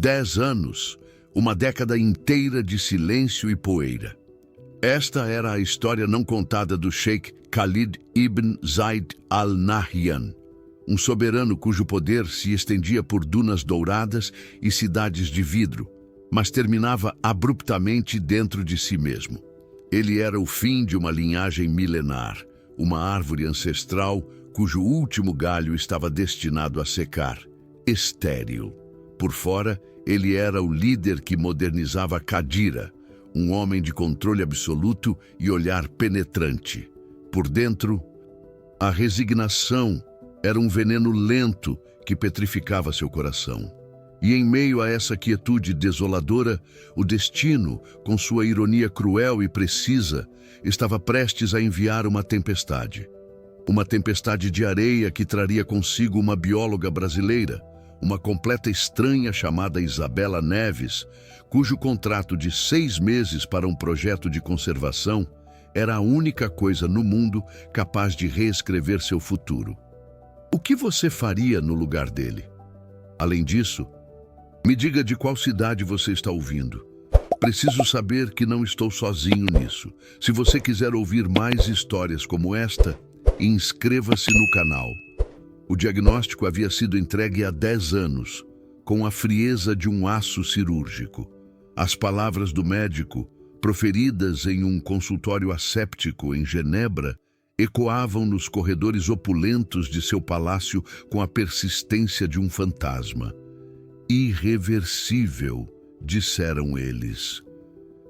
10 anos, uma década inteira de silêncio e poeira. Esta era a história não contada do Sheikh Khalid ibn Zayd Al Nahyan, um soberano cujo poder se estendia por dunas douradas e cidades de vidro, mas terminava abruptamente dentro de si mesmo. Ele era o fim de uma linhagem milenar, uma árvore ancestral cujo último galho estava destinado a secar, estéril. Por fora, ele era o líder que modernizava Qadira, um homem de controle absoluto e olhar penetrante. Por dentro, a resignação era um veneno lento que petrificava seu coração. E em meio a essa quietude desoladora, o destino, com sua ironia cruel e precisa, estava prestes a enviar uma tempestade. Uma tempestade de areia que traria consigo uma bióloga brasileira, uma completa estranha chamada Isabela Neves, cujo contrato de 6 meses para um projeto de conservação era a única coisa no mundo capaz de reescrever seu futuro. O que você faria no lugar dele? Além disso, me diga de qual cidade você está ouvindo. Preciso saber que não estou sozinho nisso. Se você quiser ouvir mais histórias como esta, inscreva-se no canal. O diagnóstico havia sido entregue há 10 anos, com a frieza de um aço cirúrgico. As palavras do médico, proferidas em um consultório asséptico em Genebra, ecoavam nos corredores opulentos de seu palácio com a persistência de um fantasma. Irreversível, disseram eles.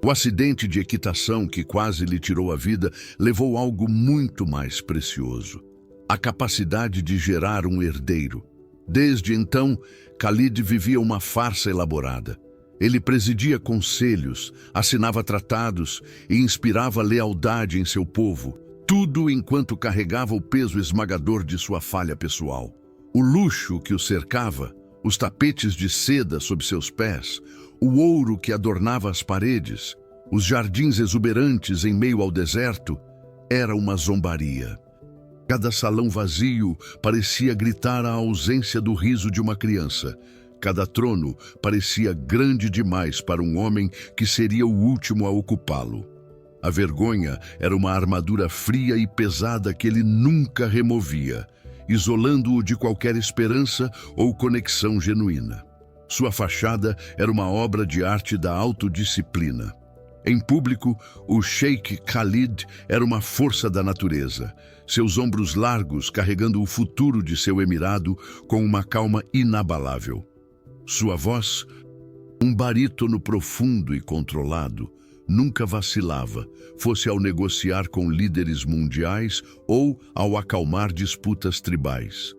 O acidente de equitação que quase lhe tirou a vida levou algo muito mais precioso: a capacidade de gerar um herdeiro. Desde então, Khalid vivia uma farsa elaborada. Ele presidia conselhos, assinava tratados e inspirava lealdade em seu povo, tudo enquanto carregava o peso esmagador de sua falha pessoal. O luxo que o cercava, os tapetes de seda sob seus pés, o ouro que adornava as paredes, os jardins exuberantes em meio ao deserto, era uma zombaria. Cada salão vazio parecia gritar a ausência do riso de uma criança. Cada trono parecia grande demais para um homem que seria o último a ocupá-lo. A vergonha era uma armadura fria e pesada que ele nunca removia, isolando-o de qualquer esperança ou conexão genuína. Sua fachada era uma obra de arte da autodisciplina. Em público, o Sheikh Khalid era uma força da natureza, seus ombros largos carregando o futuro de seu emirado com uma calma inabalável. Sua voz, um barítono profundo e controlado, nunca vacilava, fosse ao negociar com líderes mundiais ou ao acalmar disputas tribais.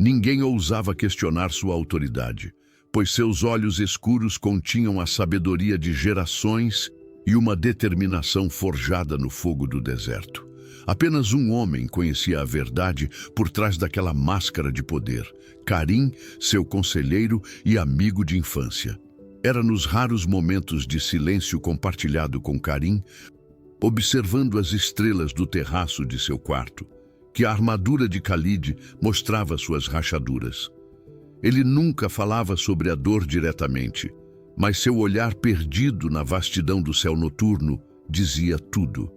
Ninguém ousava questionar sua autoridade, pois seus olhos escuros continham a sabedoria de gerações e uma determinação forjada no fogo do deserto. Apenas um homem conhecia a verdade por trás daquela máscara de poder: Karim, seu conselheiro e amigo de infância. Era nos raros momentos de silêncio compartilhado com Karim, observando as estrelas do terraço de seu quarto, que a armadura de Khalid mostrava suas rachaduras. Ele nunca falava sobre a dor diretamente, mas seu olhar perdido na vastidão do céu noturno dizia tudo.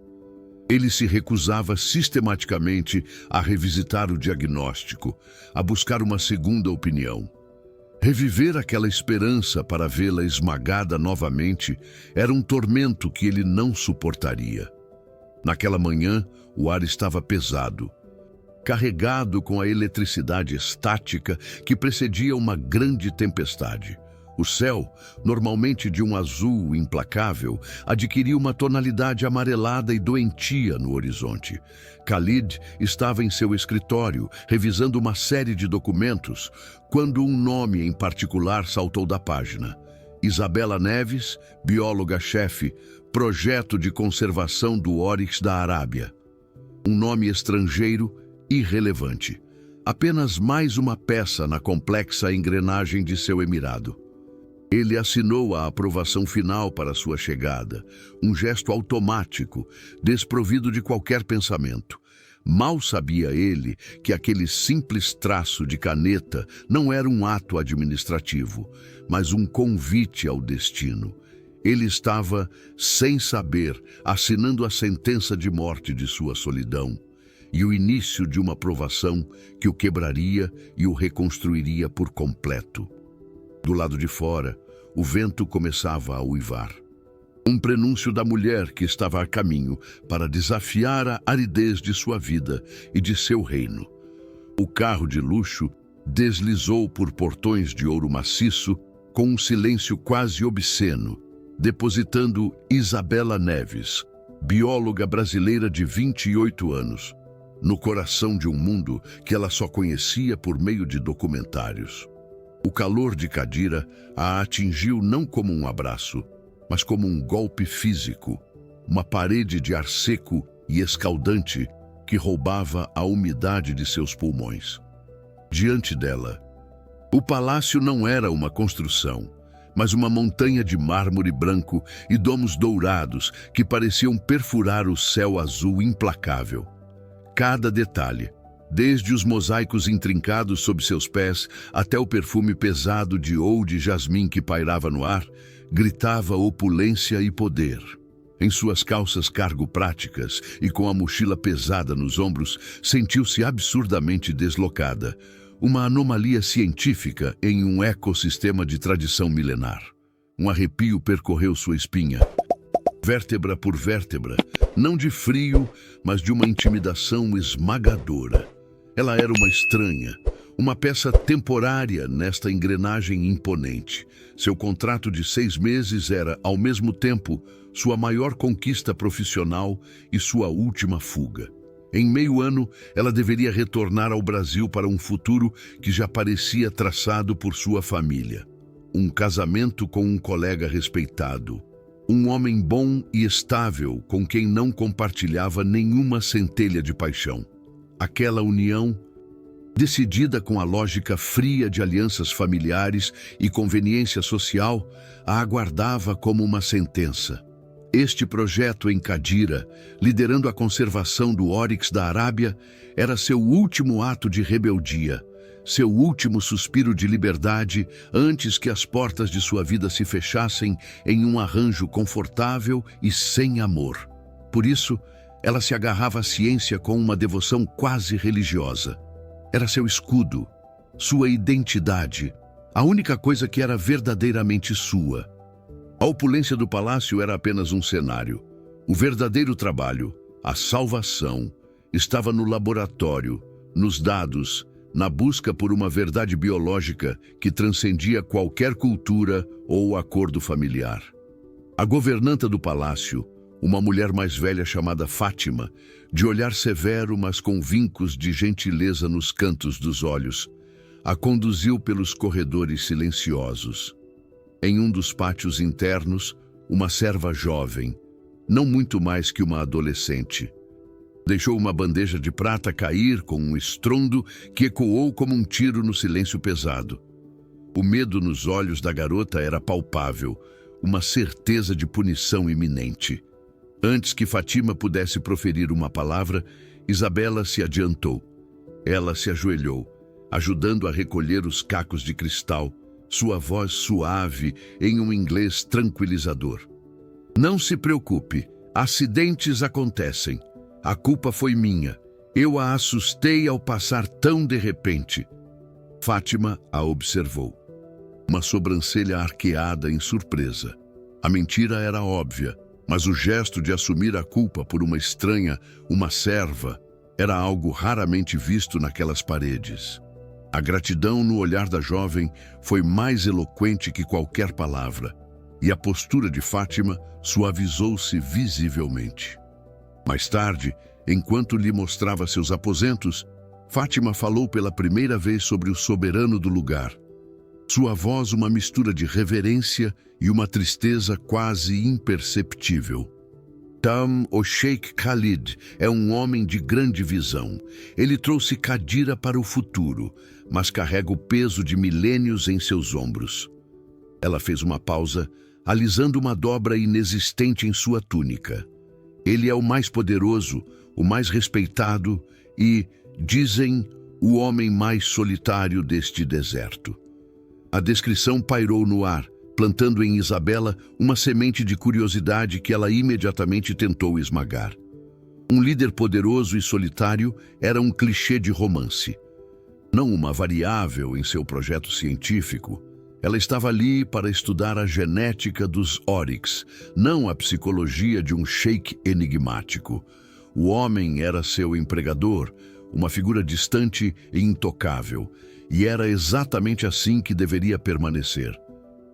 Ele se recusava sistematicamente a revisitar o diagnóstico, a buscar uma segunda opinião. Reviver aquela esperança para vê-la esmagada novamente era um tormento que ele não suportaria. Naquela manhã, o ar estava pesado, carregado com a eletricidade estática que precedia uma grande tempestade. O céu, normalmente de um azul implacável, adquiriu uma tonalidade amarelada e doentia no horizonte. Khalid estava em seu escritório, revisando uma série de documentos, quando um nome em particular saltou da página: Isabela Neves, bióloga-chefe, projeto de conservação do Oryx da Arábia. Um nome estrangeiro irrelevante. Apenas mais uma peça na complexa engrenagem de seu emirado. Ele assinou a aprovação final para sua chegada, um gesto automático, desprovido de qualquer pensamento. Mal sabia ele que aquele simples traço de caneta não era um ato administrativo, mas um convite ao destino. Ele estava, sem saber, assinando a sentença de morte de sua solidão e o início de uma provação que o quebraria e o reconstruiria por completo. Do lado de fora, o vento começava a uivar. Um prenúncio da mulher que estava a caminho para desafiar a aridez de sua vida e de seu reino. O carro de luxo deslizou por portões de ouro maciço com um silêncio quase obsceno, depositando Isabela Neves, bióloga brasileira de 28 anos, no coração de um mundo que ela só conhecia por meio de documentários. O calor de Cadira a atingiu não como um abraço, mas como um golpe físico, uma parede de ar seco e escaldante que roubava a umidade de seus pulmões. Diante dela, o palácio não era uma construção, mas uma montanha de mármore branco e domos dourados que pareciam perfurar o céu azul implacável. Cada detalhe, desde os mosaicos intrincados sob seus pés até o perfume pesado de oud e jasmim que pairava no ar, gritava opulência e poder. Em suas calças cargo-práticas e com a mochila pesada nos ombros, sentiu-se absurdamente deslocada, uma anomalia científica em um ecossistema de tradição milenar. Um arrepio percorreu sua espinha, vértebra por vértebra, não de frio, mas de uma intimidação esmagadora. Ela era uma estranha, uma peça temporária nesta engrenagem imponente. Seu contrato de 6 meses era, ao mesmo tempo, sua maior conquista profissional e sua última fuga. Em meio ano, ela deveria retornar ao Brasil para um futuro que já parecia traçado por sua família. Um casamento com um colega respeitado. Um homem bom e estável com quem não compartilhava nenhuma centelha de paixão. Aquela união, decidida com a lógica fria de alianças familiares e conveniência social, a aguardava como uma sentença. Este projeto em Cadira, liderando a conservação do órix da Arábia, era seu último ato de rebeldia, seu último suspiro de liberdade antes que as portas de sua vida se fechassem em um arranjo confortável e sem amor. Por isso, ela se agarrava à ciência com uma devoção quase religiosa. Era seu escudo, sua identidade, a única coisa que era verdadeiramente sua. A opulência do palácio era apenas um cenário. O verdadeiro trabalho, a salvação, estava no laboratório, nos dados, na busca por uma verdade biológica que transcendia qualquer cultura ou acordo familiar. A governanta do palácio, uma mulher mais velha chamada Fátima, de olhar severo, mas com vincos de gentileza nos cantos dos olhos, a conduziu pelos corredores silenciosos. Em um dos pátios internos, uma serva jovem, não muito mais que uma adolescente, deixou uma bandeja de prata cair com um estrondo que ecoou como um tiro no silêncio pesado. O medo nos olhos da garota era palpável, uma certeza de punição iminente. Antes que Fátima pudesse proferir uma palavra, Isabela se adiantou. Ela se ajoelhou, ajudando a recolher os cacos de cristal, sua voz suave em um inglês tranquilizador. Não se preocupe, acidentes acontecem. A culpa foi minha. Eu a assustei ao passar tão de repente. Fátima a observou, uma sobrancelha arqueada em surpresa. A mentira era óbvia, mas o gesto de assumir a culpa por uma estranha, uma serva, era algo raramente visto naquelas paredes. A gratidão no olhar da jovem foi mais eloquente que qualquer palavra, e a postura de Fátima suavizou-se visivelmente. Mais tarde, enquanto lhe mostrava seus aposentos, Fátima falou pela primeira vez sobre o soberano do lugar. Sua voz uma mistura de reverência e uma tristeza quase imperceptível. O Sheikh Khalid é um homem de grande visão. Ele trouxe Cadira para o futuro, mas carrega o peso de milênios em seus ombros. Ela fez uma pausa, alisando uma dobra inexistente em sua túnica. Ele é o mais poderoso, o mais respeitado e, dizem, o homem mais solitário deste deserto. A descrição pairou no ar, plantando em Isabela uma semente de curiosidade que ela imediatamente tentou esmagar. Um líder poderoso e solitário era um clichê de romance, não uma variável em seu projeto científico. Ela estava ali para estudar a genética dos Oryx, não a psicologia de um sheik enigmático. O homem era seu empregador, uma figura distante e intocável, e era exatamente assim que deveria permanecer.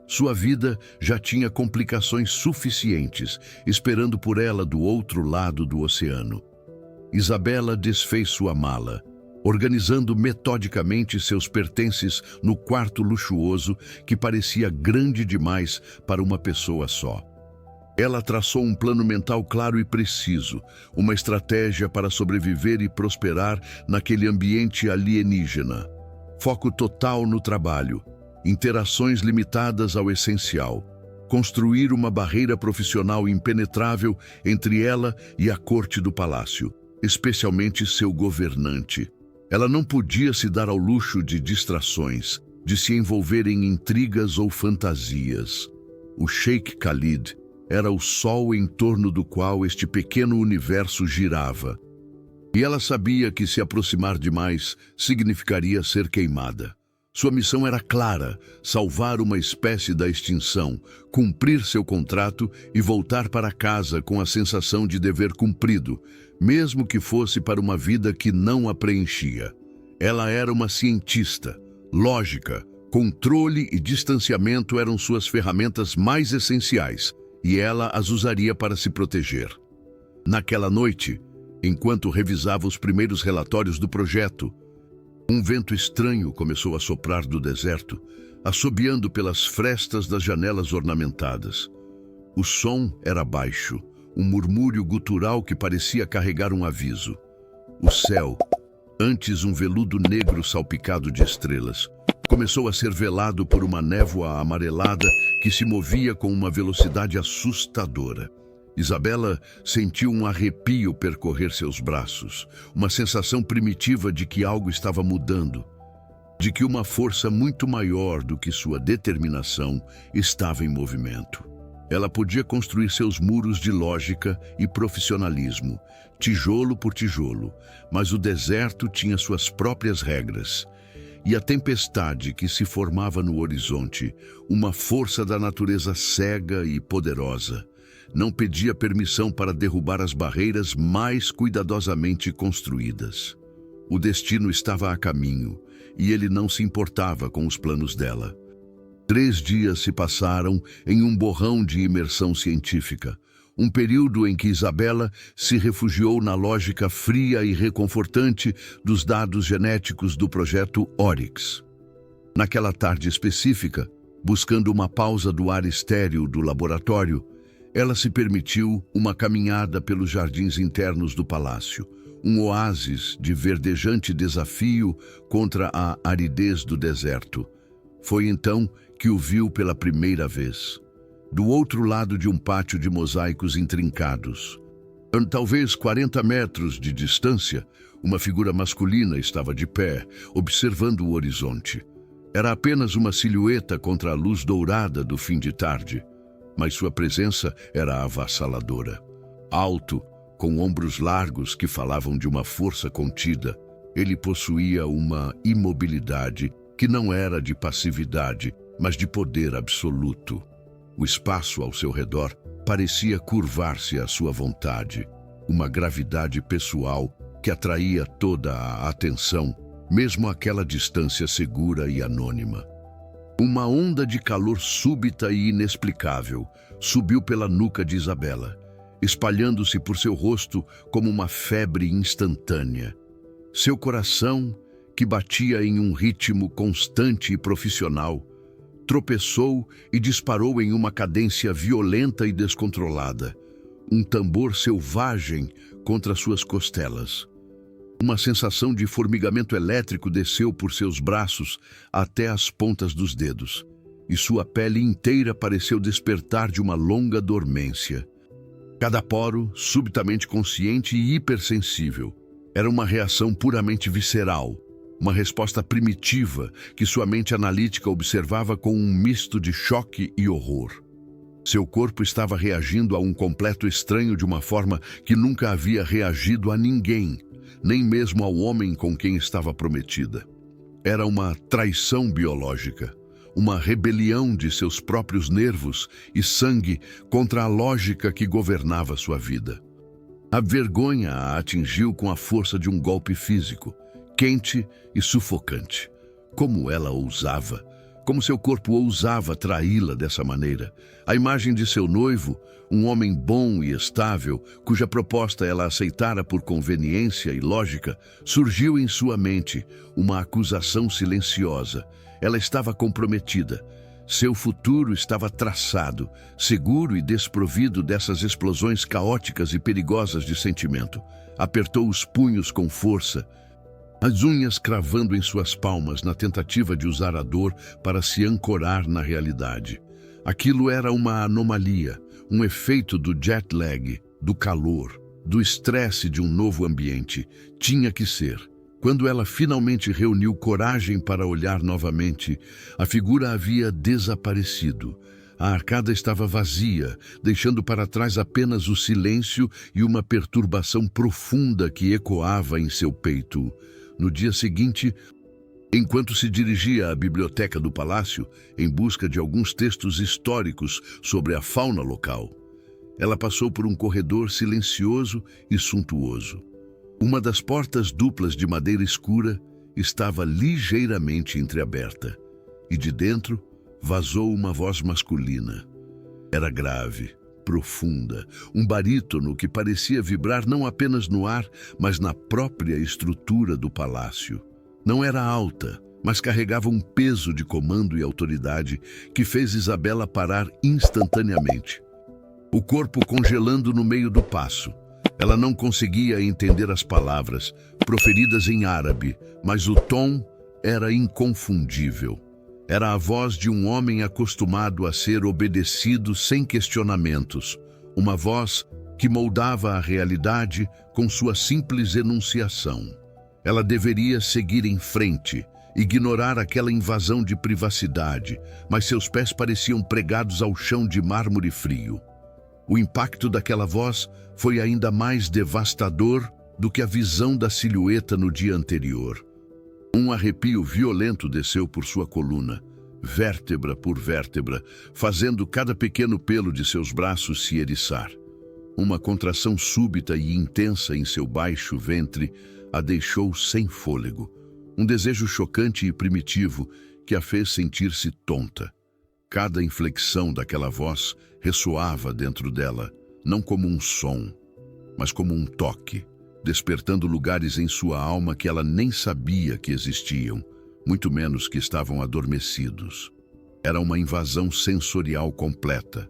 Sua vida já tinha complicações suficientes, esperando por ela do outro lado do oceano. Isabela desfez sua mala, organizando metodicamente seus pertences no quarto luxuoso que parecia grande demais para uma pessoa só. Ela traçou um plano mental claro e preciso, uma estratégia para sobreviver e prosperar naquele ambiente alienígena. Foco total no trabalho, interações limitadas ao essencial, construir uma barreira profissional impenetrável entre ela e a corte do palácio, especialmente seu governante. Ela não podia se dar ao luxo de distrações, de se envolver em intrigas ou fantasias. O Sheik Khalid era o sol em torno do qual este pequeno universo girava. E ela sabia que se aproximar demais significaria ser queimada. Sua missão era clara: salvar uma espécie da extinção, cumprir seu contrato e voltar para casa com a sensação de dever cumprido, mesmo que fosse para uma vida que não a preenchia. Ela era uma cientista. Lógica, controle e distanciamento eram suas ferramentas mais essenciais, e ela as usaria para se proteger. Naquela noite, enquanto revisava os primeiros relatórios do projeto, um vento estranho começou a soprar do deserto, assobiando pelas frestas das janelas ornamentadas. O som era baixo, um murmúrio gutural que parecia carregar um aviso. O céu, antes um veludo negro salpicado de estrelas, começou a ser velado por uma névoa amarelada que se movia com uma velocidade assustadora. Isabela sentiu um arrepio percorrer seus braços, uma sensação primitiva de que algo estava mudando, de que uma força muito maior do que sua determinação estava em movimento. Ela podia construir seus muros de lógica e profissionalismo, tijolo por tijolo, mas o deserto tinha suas próprias regras. E a tempestade que se formava no horizonte, uma força da natureza cega e poderosa, não pedia permissão para derrubar as barreiras mais cuidadosamente construídas. O destino estava a caminho, e ele não se importava com os planos dela. 3 dias se passaram em um borrão de imersão científica, um período em que Isabela se refugiou na lógica fria e reconfortante dos dados genéticos do projeto Oryx. Naquela tarde específica, buscando uma pausa do ar estéril do laboratório, ela se permitiu uma caminhada pelos jardins internos do palácio, um oásis de verdejante desafio contra a aridez do deserto. Foi então que o viu pela primeira vez. Do outro lado de um pátio de mosaicos intrincados, a talvez 40 metros de distância, uma figura masculina estava de pé, observando o horizonte. Era apenas uma silhueta contra a luz dourada do fim de tarde, mas sua presença era avassaladora. Alto, com ombros largos que falavam de uma força contida, ele possuía uma imobilidade que não era de passividade, mas de poder absoluto. O espaço ao seu redor parecia curvar-se à sua vontade, uma gravidade pessoal que atraía toda a atenção, mesmo àquela distância segura e anônima. Uma onda de calor súbita e inexplicável subiu pela nuca de Isabela, espalhando-se por seu rosto como uma febre instantânea. Seu coração, que batia em um ritmo constante e profissional, tropeçou e disparou em uma cadência violenta e descontrolada, um tambor selvagem contra suas costelas. Uma sensação de formigamento elétrico desceu por seus braços até as pontas dos dedos, e sua pele inteira pareceu despertar de uma longa dormência. Cada poro, subitamente consciente e hipersensível, era uma reação puramente visceral, uma resposta primitiva que sua mente analítica observava com um misto de choque e horror. Seu corpo estava reagindo a um completo estranho de uma forma que nunca havia reagido a ninguém, nem mesmo ao homem com quem estava prometida. Era uma traição biológica, uma rebelião de seus próprios nervos e sangue contra a lógica que governava sua vida. A vergonha a atingiu com a força de um golpe físico, quente e sufocante. Como ela ousava, como seu corpo ousava traí-la dessa maneira. A imagem de seu noivo, um homem bom e estável, cuja proposta ela aceitara por conveniência e lógica, surgiu em sua mente, uma acusação silenciosa. Ela estava comprometida. Seu futuro estava traçado, seguro e desprovido dessas explosões caóticas e perigosas de sentimento. Apertou os punhos com força, as unhas cravando em suas palmas na tentativa de usar a dor para se ancorar na realidade. Aquilo era uma anomalia, um efeito do jet lag, do calor, do estresse de um novo ambiente. Tinha que ser. Quando ela finalmente reuniu coragem para olhar novamente, a figura havia desaparecido. A arcada estava vazia, deixando para trás apenas o silêncio e uma perturbação profunda que ecoava em seu peito. No dia seguinte, enquanto se dirigia à biblioteca do palácio em busca de alguns textos históricos sobre a fauna local, ela passou por um corredor silencioso e suntuoso. Uma das portas duplas de madeira escura estava ligeiramente entreaberta, e de dentro vazou uma voz masculina. Era grave, profunda, um barítono que parecia vibrar não apenas no ar, mas na própria estrutura do palácio. Não era alta, mas carregava um peso de comando e autoridade que fez Isabela parar instantaneamente. O corpo congelando no meio do passo. Ela não conseguia entender as palavras, proferidas em árabe, mas o tom era inconfundível. Era a voz de um homem acostumado a ser obedecido sem questionamentos, uma voz que moldava a realidade com sua simples enunciação. Ela deveria seguir em frente, ignorar aquela invasão de privacidade, mas seus pés pareciam pregados ao chão de mármore frio. O impacto daquela voz foi ainda mais devastador do que a visão da silhueta no dia anterior. Um arrepio violento desceu por sua coluna, vértebra por vértebra, fazendo cada pequeno pelo de seus braços se eriçar. Uma contração súbita e intensa em seu baixo ventre a deixou sem fôlego. Um desejo chocante e primitivo que a fez sentir-se tonta. Cada inflexão daquela voz ressoava dentro dela, não como um som, mas como um toque, despertando lugares em sua alma que ela nem sabia que existiam, muito menos que estavam adormecidos. Era uma invasão sensorial completa,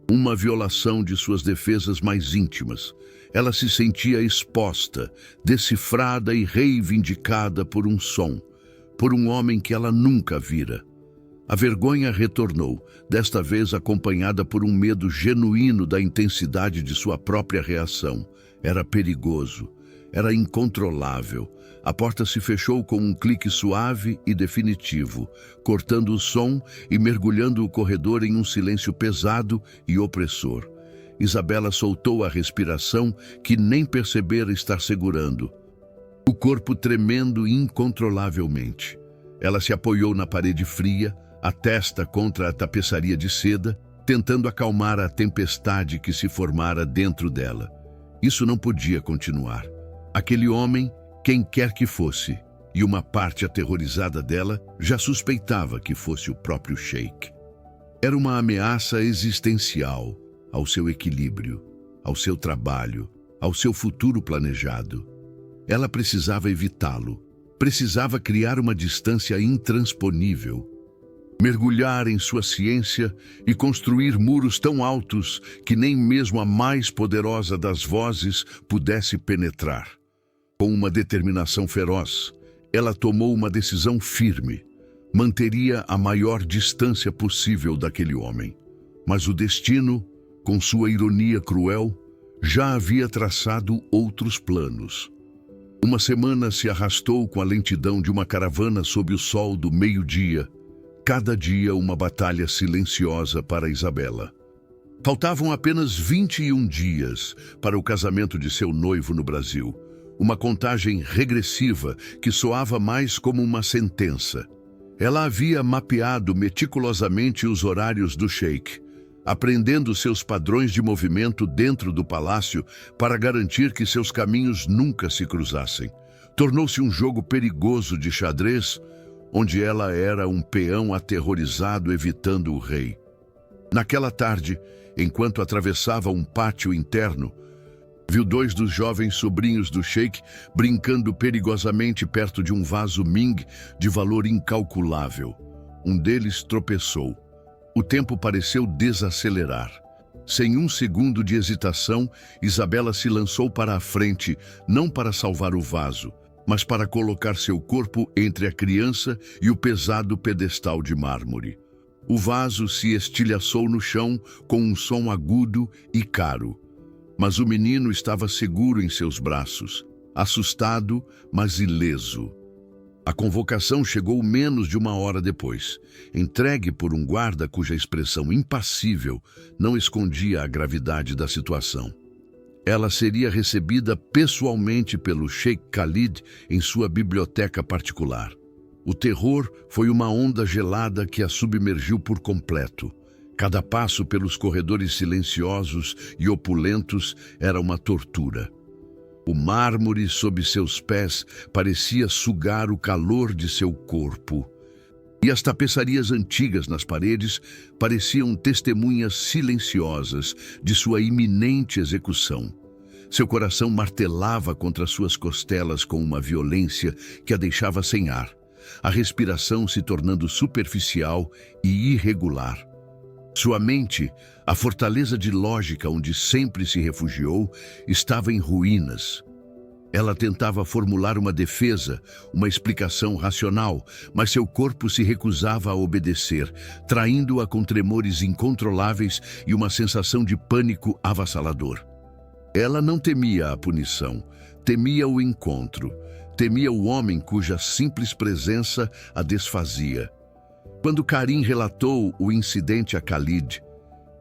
uma violação de suas defesas mais íntimas. Ela se sentia exposta, decifrada e reivindicada por um som, por um homem que ela nunca vira. A vergonha retornou, desta vez acompanhada por um medo genuíno da intensidade de sua própria reação. Era perigoso, era incontrolável. A porta se fechou com um clique suave e definitivo, cortando o som e mergulhando o corredor em um silêncio pesado e opressor. Isabela soltou a respiração que nem percebera estar segurando, o corpo tremendo incontrolavelmente. Ela se apoiou na parede fria, a testa contra a tapeçaria de seda, tentando acalmar a tempestade que se formara dentro dela. Isso não podia continuar. Aquele homem, quem quer que fosse, e uma parte aterrorizada dela já suspeitava que fosse o próprio Sheik. Era uma ameaça existencial ao seu equilíbrio, ao seu trabalho, ao seu futuro planejado. Ela precisava evitá-lo, precisava criar uma distância intransponível, mergulhar em sua ciência e construir muros tão altos que nem mesmo a mais poderosa das vozes pudesse penetrar. Com uma determinação feroz, ela tomou uma decisão firme. Manteria a maior distância possível daquele homem. Mas o destino, com sua ironia cruel, já havia traçado outros planos. Uma semana se arrastou com a lentidão de uma caravana sob o sol do meio-dia, cada dia uma batalha silenciosa para Isabela. Faltavam apenas 21 dias para o casamento de seu noivo no Brasil, uma contagem regressiva que soava mais como uma sentença. Ela havia mapeado meticulosamente os horários do sheik, aprendendo seus padrões de movimento dentro do palácio para garantir que seus caminhos nunca se cruzassem. Tornou-se um jogo perigoso de xadrez, onde ela era um peão aterrorizado evitando o rei. Naquela tarde, enquanto atravessava um pátio interno, viu dois dos jovens sobrinhos do sheik brincando perigosamente perto de um vaso Ming de valor incalculável. Um deles tropeçou. O tempo pareceu desacelerar. Sem um segundo de hesitação, Isabela se lançou para a frente, não para salvar o vaso, mas para colocar seu corpo entre a criança e o pesado pedestal de mármore. O vaso se estilhaçou no chão com um som agudo e caro. Mas o menino estava seguro em seus braços, assustado, mas ileso. A convocação chegou menos de uma hora depois, entregue por um guarda cuja expressão impassível não escondia a gravidade da situação. Ela seria recebida pessoalmente pelo Sheik Khalid em sua biblioteca particular. O terror foi uma onda gelada que a submergiu por completo. Cada passo pelos corredores silenciosos e opulentos era uma tortura. O mármore sob seus pés parecia sugar o calor de seu corpo. E as tapeçarias antigas nas paredes pareciam testemunhas silenciosas de sua iminente execução. Seu coração martelava contra suas costelas com uma violência que a deixava sem ar, a respiração se tornando superficial e irregular. Sua mente, a fortaleza de lógica onde sempre se refugiou, estava em ruínas. Ela tentava formular uma defesa, uma explicação racional, mas seu corpo se recusava a obedecer, traindo-a com tremores incontroláveis e uma sensação de pânico avassalador. Ela não temia a punição, temia o encontro, temia o homem cuja simples presença a desfazia. Quando Karim relatou o incidente a Khalid,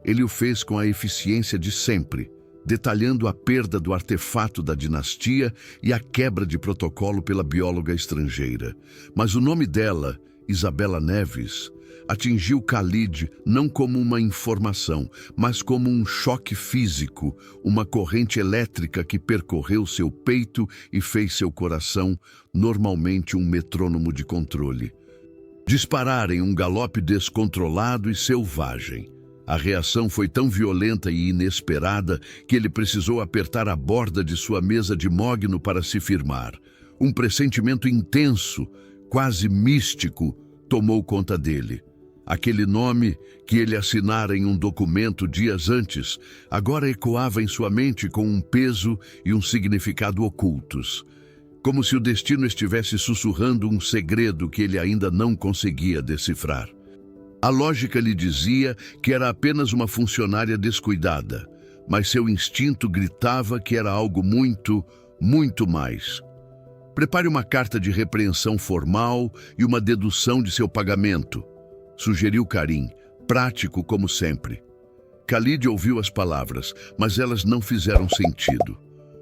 ele o fez com a eficiência de sempre, detalhando a perda do artefato da dinastia e a quebra de protocolo pela bióloga estrangeira. Mas o nome dela, Isabela Neves, atingiu Khalid não como uma informação, mas como um choque físico, uma corrente elétrica que percorreu seu peito e fez seu coração, normalmente um metrônomo de controle, disparar em um galope descontrolado e selvagem. A reação foi tão violenta e inesperada que ele precisou apertar a borda de sua mesa de mogno para se firmar. Um pressentimento intenso, quase místico, tomou conta dele. Aquele nome que ele assinara em um documento dias antes, agora ecoava em sua mente com um peso e um significado ocultos, como se o destino estivesse sussurrando um segredo que ele ainda não conseguia decifrar. A lógica lhe dizia que era apenas uma funcionária descuidada, mas seu instinto gritava que era algo muito, muito mais. Prepare uma carta de repreensão formal e uma dedução de seu pagamento, sugeriu Karim, prático como sempre. Khalid ouviu as palavras, mas elas não fizeram sentido.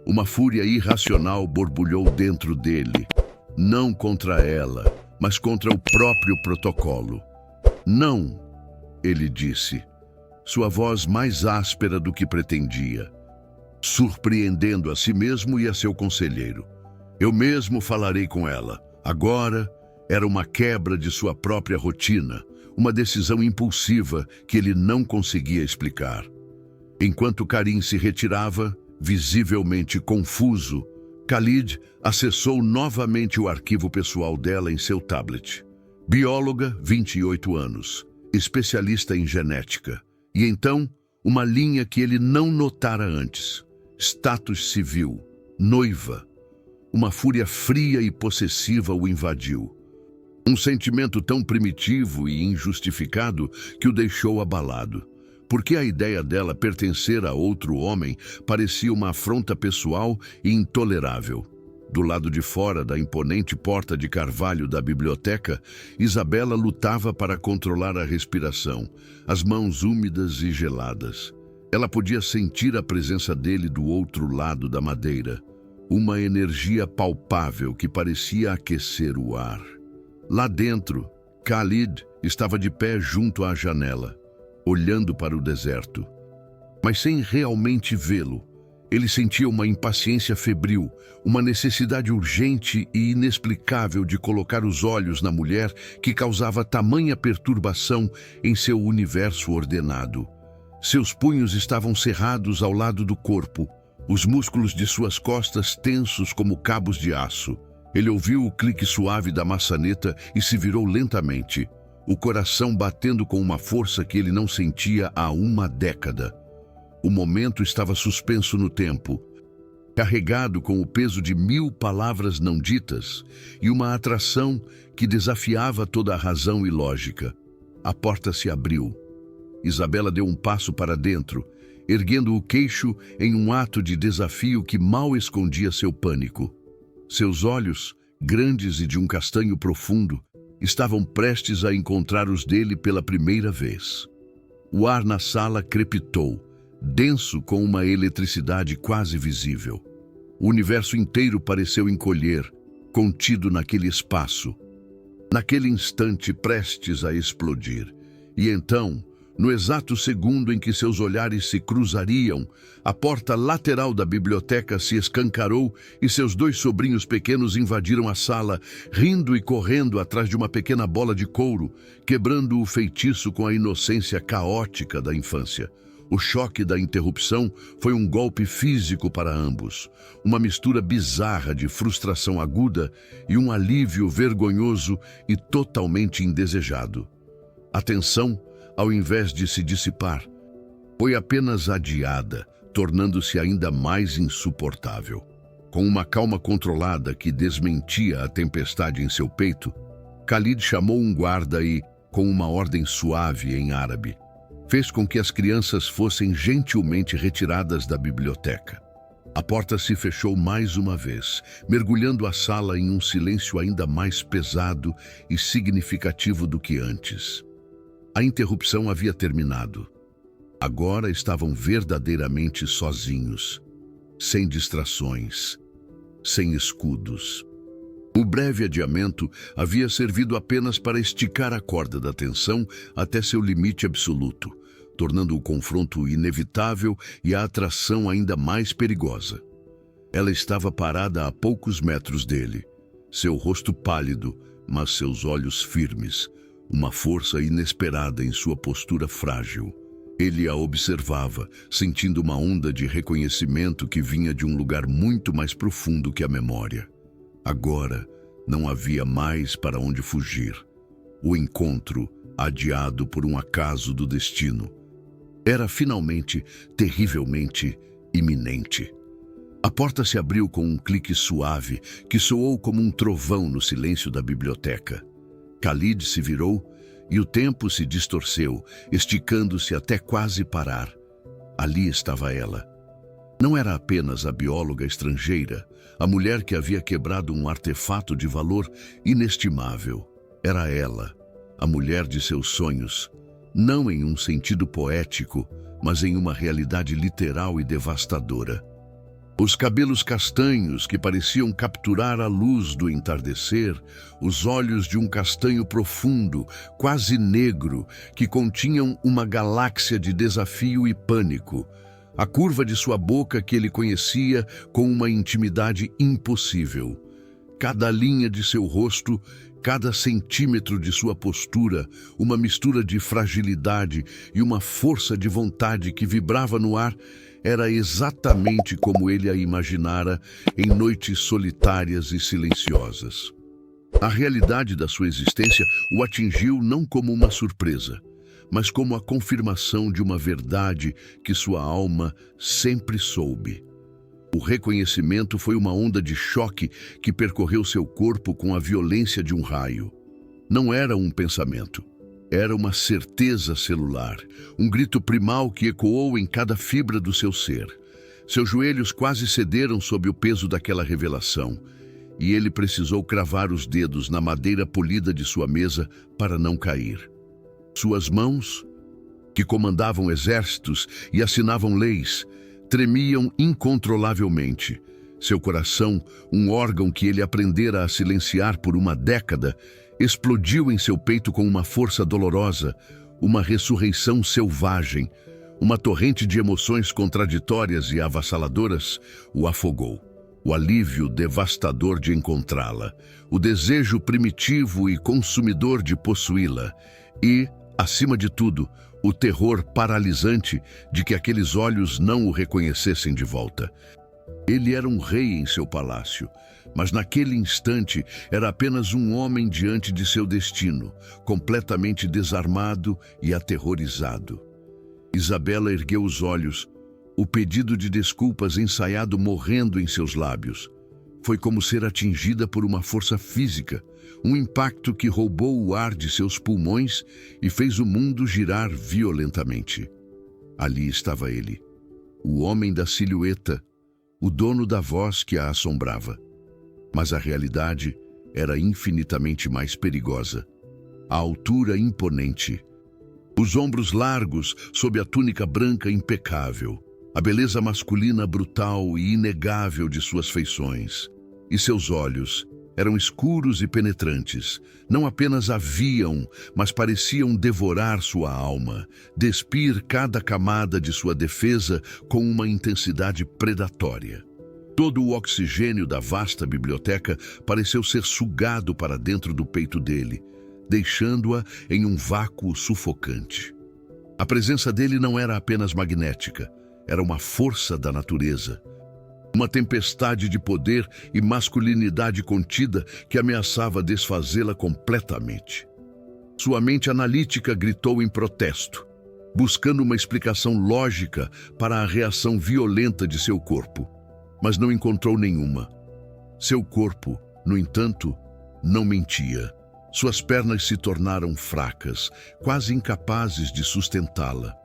Uma fúria irracional borbulhou dentro dele, não contra ela, mas contra o próprio protocolo. Não, ele disse, sua voz mais áspera do que pretendia, surpreendendo a si mesmo e a seu conselheiro. Eu mesmo falarei com ela. Agora era uma quebra de sua própria rotina, uma decisão impulsiva que ele não conseguia explicar. Enquanto Karim se retirava, visivelmente confuso, Khalid acessou novamente o arquivo pessoal dela em seu tablet. Bióloga, 28 anos, especialista em genética. E então, uma linha que ele não notara antes. Status civil, noiva. Uma fúria fria e possessiva o invadiu. Um sentimento tão primitivo e injustificado que o deixou abalado. porque a ideia dela pertencer a outro homem parecia uma afronta pessoal e intolerável. Do lado de fora da imponente porta de carvalho da biblioteca, Isabela lutava para controlar a respiração, as mãos úmidas e geladas. Ela podia sentir a presença dele do outro lado da madeira, uma energia palpável que parecia aquecer o ar. Lá dentro, Khalid estava de pé junto à janela, olhando para o deserto. Mas sem realmente vê-lo, ele sentia uma impaciência febril, uma necessidade urgente e inexplicável de colocar os olhos na mulher que causava tamanha perturbação em seu universo ordenado. Seus punhos estavam cerrados ao lado do corpo, os músculos de suas costas tensos como cabos de aço. Ele ouviu o clique suave da maçaneta e se virou lentamente, o coração batendo com uma força que ele não sentia há uma década. O momento estava suspenso no tempo, carregado com o peso de 1000 palavras não ditas e uma atração que desafiava toda a razão e lógica. A porta se abriu. Isabela deu um passo para dentro, erguendo o queixo em um ato de desafio que mal escondia seu pânico. Seus olhos, grandes e de um castanho profundo, estavam prestes a encontrar os dele pela primeira vez. O ar na sala crepitou, denso com uma eletricidade quase visível. O universo inteiro pareceu encolher, contido naquele espaço. Naquele instante prestes a explodir. E então, no exato segundo em que seus olhares se cruzariam, a porta lateral da biblioteca se escancarou e seus 2 sobrinhos pequenos invadiram a sala, rindo e correndo atrás de uma pequena bola de couro, quebrando o feitiço com a inocência caótica da infância. O choque da interrupção foi um golpe físico para ambos, uma mistura bizarra de frustração aguda e um alívio vergonhoso e totalmente indesejado. A tensão, ao invés de se dissipar, foi apenas adiada, tornando-se ainda mais insuportável. Com uma calma controlada que desmentia a tempestade em seu peito, Khalid chamou um guarda e, com uma ordem suave em árabe, fez com que as crianças fossem gentilmente retiradas da biblioteca. A porta se fechou mais uma vez, mergulhando a sala em um silêncio ainda mais pesado e significativo do que antes. A interrupção havia terminado. Agora estavam verdadeiramente sozinhos, sem distrações, sem escudos. O breve adiamento havia servido apenas para esticar a corda da tensão até seu limite absoluto, tornando o confronto inevitável e a atração ainda mais perigosa. Ela estava parada a poucos metros dele, seu rosto pálido, mas seus olhos firmes, uma força inesperada em sua postura frágil. Ele a observava, sentindo uma onda de reconhecimento que vinha de um lugar muito mais profundo que a memória. Agora, não havia mais para onde fugir. O encontro, adiado por um acaso do destino, era finalmente, terrivelmente, iminente. A porta se abriu com um clique suave que soou como um trovão no silêncio da biblioteca. Khalid se virou e o tempo se distorceu, esticando-se até quase parar. Ali estava ela. Não era apenas a bióloga estrangeira, a mulher que havia quebrado um artefato de valor inestimável. Era ela, a mulher de seus sonhos, não em um sentido poético, mas em uma realidade literal e devastadora. Os cabelos castanhos que pareciam capturar a luz do entardecer, os olhos de um castanho profundo, quase negro, que continham uma galáxia de desafio e pânico. A curva de sua boca que ele conhecia com uma intimidade impossível. Cada linha de seu rosto, cada centímetro de sua postura, uma mistura de fragilidade e uma força de vontade que vibrava no ar, era exatamente como ele a imaginara em noites solitárias e silenciosas. A realidade da sua existência o atingiu não como uma surpresa, mas como a confirmação de uma verdade que sua alma sempre soube. O reconhecimento foi uma onda de choque que percorreu seu corpo com a violência de um raio. Não era um pensamento. Era uma certeza celular, um grito primal que ecoou em cada fibra do seu ser. Seus joelhos quase cederam sob o peso daquela revelação, e ele precisou cravar os dedos na madeira polida de sua mesa para não cair. Suas mãos, que comandavam exércitos e assinavam leis, tremiam incontrolavelmente. Seu coração, um órgão que ele aprendera a silenciar por uma década, explodiu em seu peito com uma força dolorosa, uma ressurreição selvagem. Uma torrente de emoções contraditórias e avassaladoras o afogou. O alívio devastador de encontrá-la, o desejo primitivo e consumidor de possuí-la e, acima de tudo, o terror paralisante de que aqueles olhos não o reconhecessem de volta. Ele era um rei em seu palácio, mas naquele instante era apenas um homem diante de seu destino, completamente desarmado e aterrorizado. Isabela ergueu os olhos, o pedido de desculpas ensaiado morrendo em seus lábios. Foi como ser atingida por uma força física, um impacto que roubou o ar de seus pulmões e fez o mundo girar violentamente. Ali estava ele, o homem da silhueta, o dono da voz que a assombrava. Mas a realidade era infinitamente mais perigosa. A altura imponente, os ombros largos sob a túnica branca impecável, a beleza masculina brutal e inegável de suas feições. E seus olhos eram escuros e penetrantes, não apenas a viam, mas pareciam devorar sua alma, despir cada camada de sua defesa com uma intensidade predatória. Todo o oxigênio da vasta biblioteca pareceu ser sugado para dentro do peito dele, deixando-a em um vácuo sufocante. A presença dele não era apenas magnética, era uma força da natureza. Uma tempestade de poder e masculinidade contida que ameaçava desfazê-la completamente. Sua mente analítica gritou em protesto, buscando uma explicação lógica para a reação violenta de seu corpo, mas não encontrou nenhuma. Seu corpo, no entanto, não mentia. Suas pernas se tornaram fracas, quase incapazes de sustentá-la.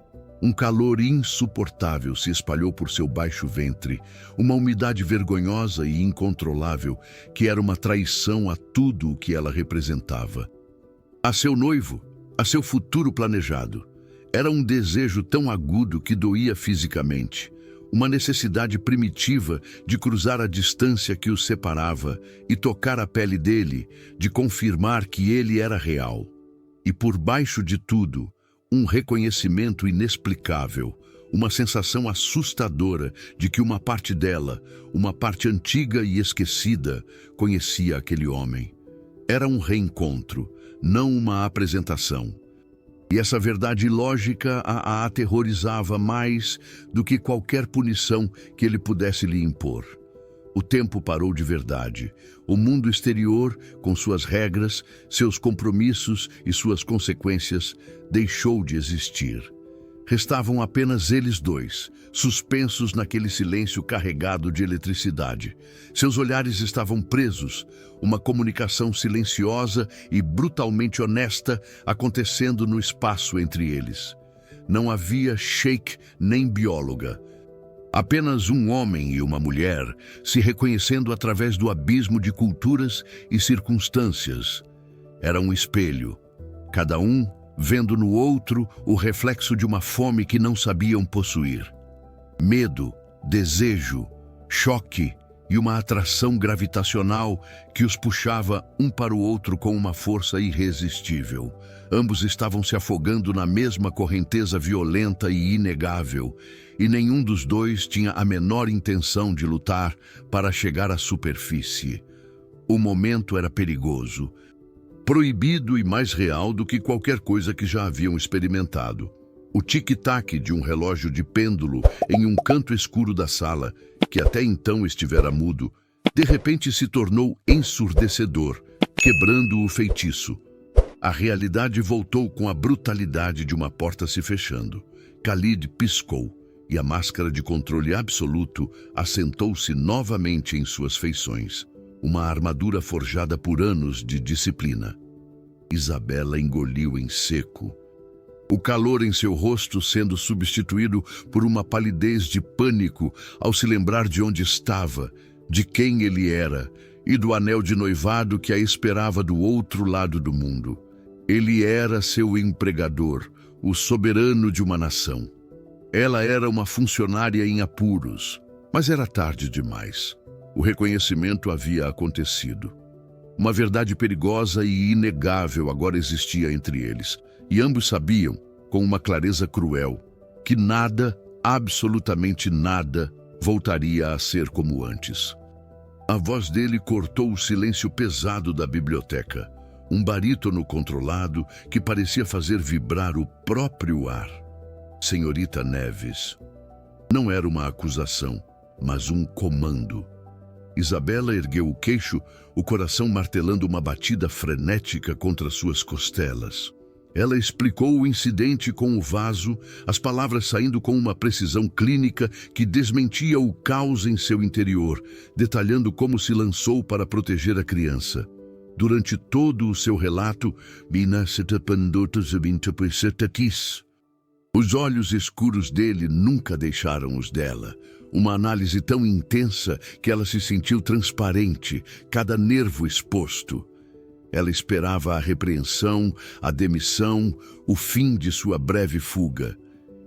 Um calor insuportável se espalhou por seu baixo ventre, uma umidade vergonhosa e incontrolável que era uma traição a tudo o que ela representava. A seu noivo, a seu futuro planejado. Era um desejo tão agudo que doía fisicamente, uma necessidade primitiva de cruzar a distância que os separava e tocar a pele dele, de confirmar que ele era real. E por baixo de tudo, um reconhecimento inexplicável, uma sensação assustadora de que uma parte dela, uma parte antiga e esquecida, conhecia aquele homem. Era um reencontro, não uma apresentação. E essa verdade lógica a aterrorizava mais do que qualquer punição que ele pudesse lhe impor. O tempo parou de verdade. O mundo exterior, com suas regras, seus compromissos e suas consequências, deixou de existir. Restavam apenas eles dois, suspensos naquele silêncio carregado de eletricidade. Seus olhares estavam presos, uma comunicação silenciosa e brutalmente honesta acontecendo no espaço entre eles. Não havia sheik nem bióloga. Apenas um homem e uma mulher se reconhecendo através do abismo de culturas e circunstâncias. Era um espelho, cada um vendo no outro o reflexo de uma fome que não sabiam possuir. Medo, desejo, choque e uma atração gravitacional que os puxava um para o outro com uma força irresistível. Ambos estavam se afogando na mesma correnteza violenta e inegável, e nenhum dos dois tinha a menor intenção de lutar para chegar à superfície. O momento era perigoso, proibido e mais real do que qualquer coisa que já haviam experimentado. O tic-tac de um relógio de pêndulo em um canto escuro da sala, que até então estivera mudo, de repente se tornou ensurdecedor, quebrando o feitiço. A realidade voltou com a brutalidade de uma porta se fechando. Khalid piscou, e a máscara de controle absoluto assentou-se novamente em suas feições, uma armadura forjada por anos de disciplina. Isabela engoliu em seco. O calor em seu rosto sendo substituído por uma palidez de pânico ao se lembrar de onde estava, de quem ele era e do anel de noivado que a esperava do outro lado do mundo. Ele era seu empregador, o soberano de uma nação. Ela era uma funcionária em apuros, mas era tarde demais. O reconhecimento havia acontecido. Uma verdade perigosa e inegável agora existia entre eles, e ambos sabiam, com uma clareza cruel, que nada, absolutamente nada, voltaria a ser como antes. A voz dele cortou o silêncio pesado da biblioteca, um barítono controlado que parecia fazer vibrar o próprio ar. Senhorita Neves. Não era uma acusação, mas um comando. Isabela ergueu o queixo, o coração martelando uma batida frenética contra suas costelas. Ela explicou o incidente com o vaso, as palavras saindo com uma precisão clínica que desmentia o caos em seu interior, detalhando como se lançou para proteger a criança. Durante todo o seu relato, os olhos escuros dele nunca deixaram os dela. Uma análise tão intensa que ela se sentiu transparente, cada nervo exposto. Ela esperava a repreensão, a demissão, o fim de sua breve fuga.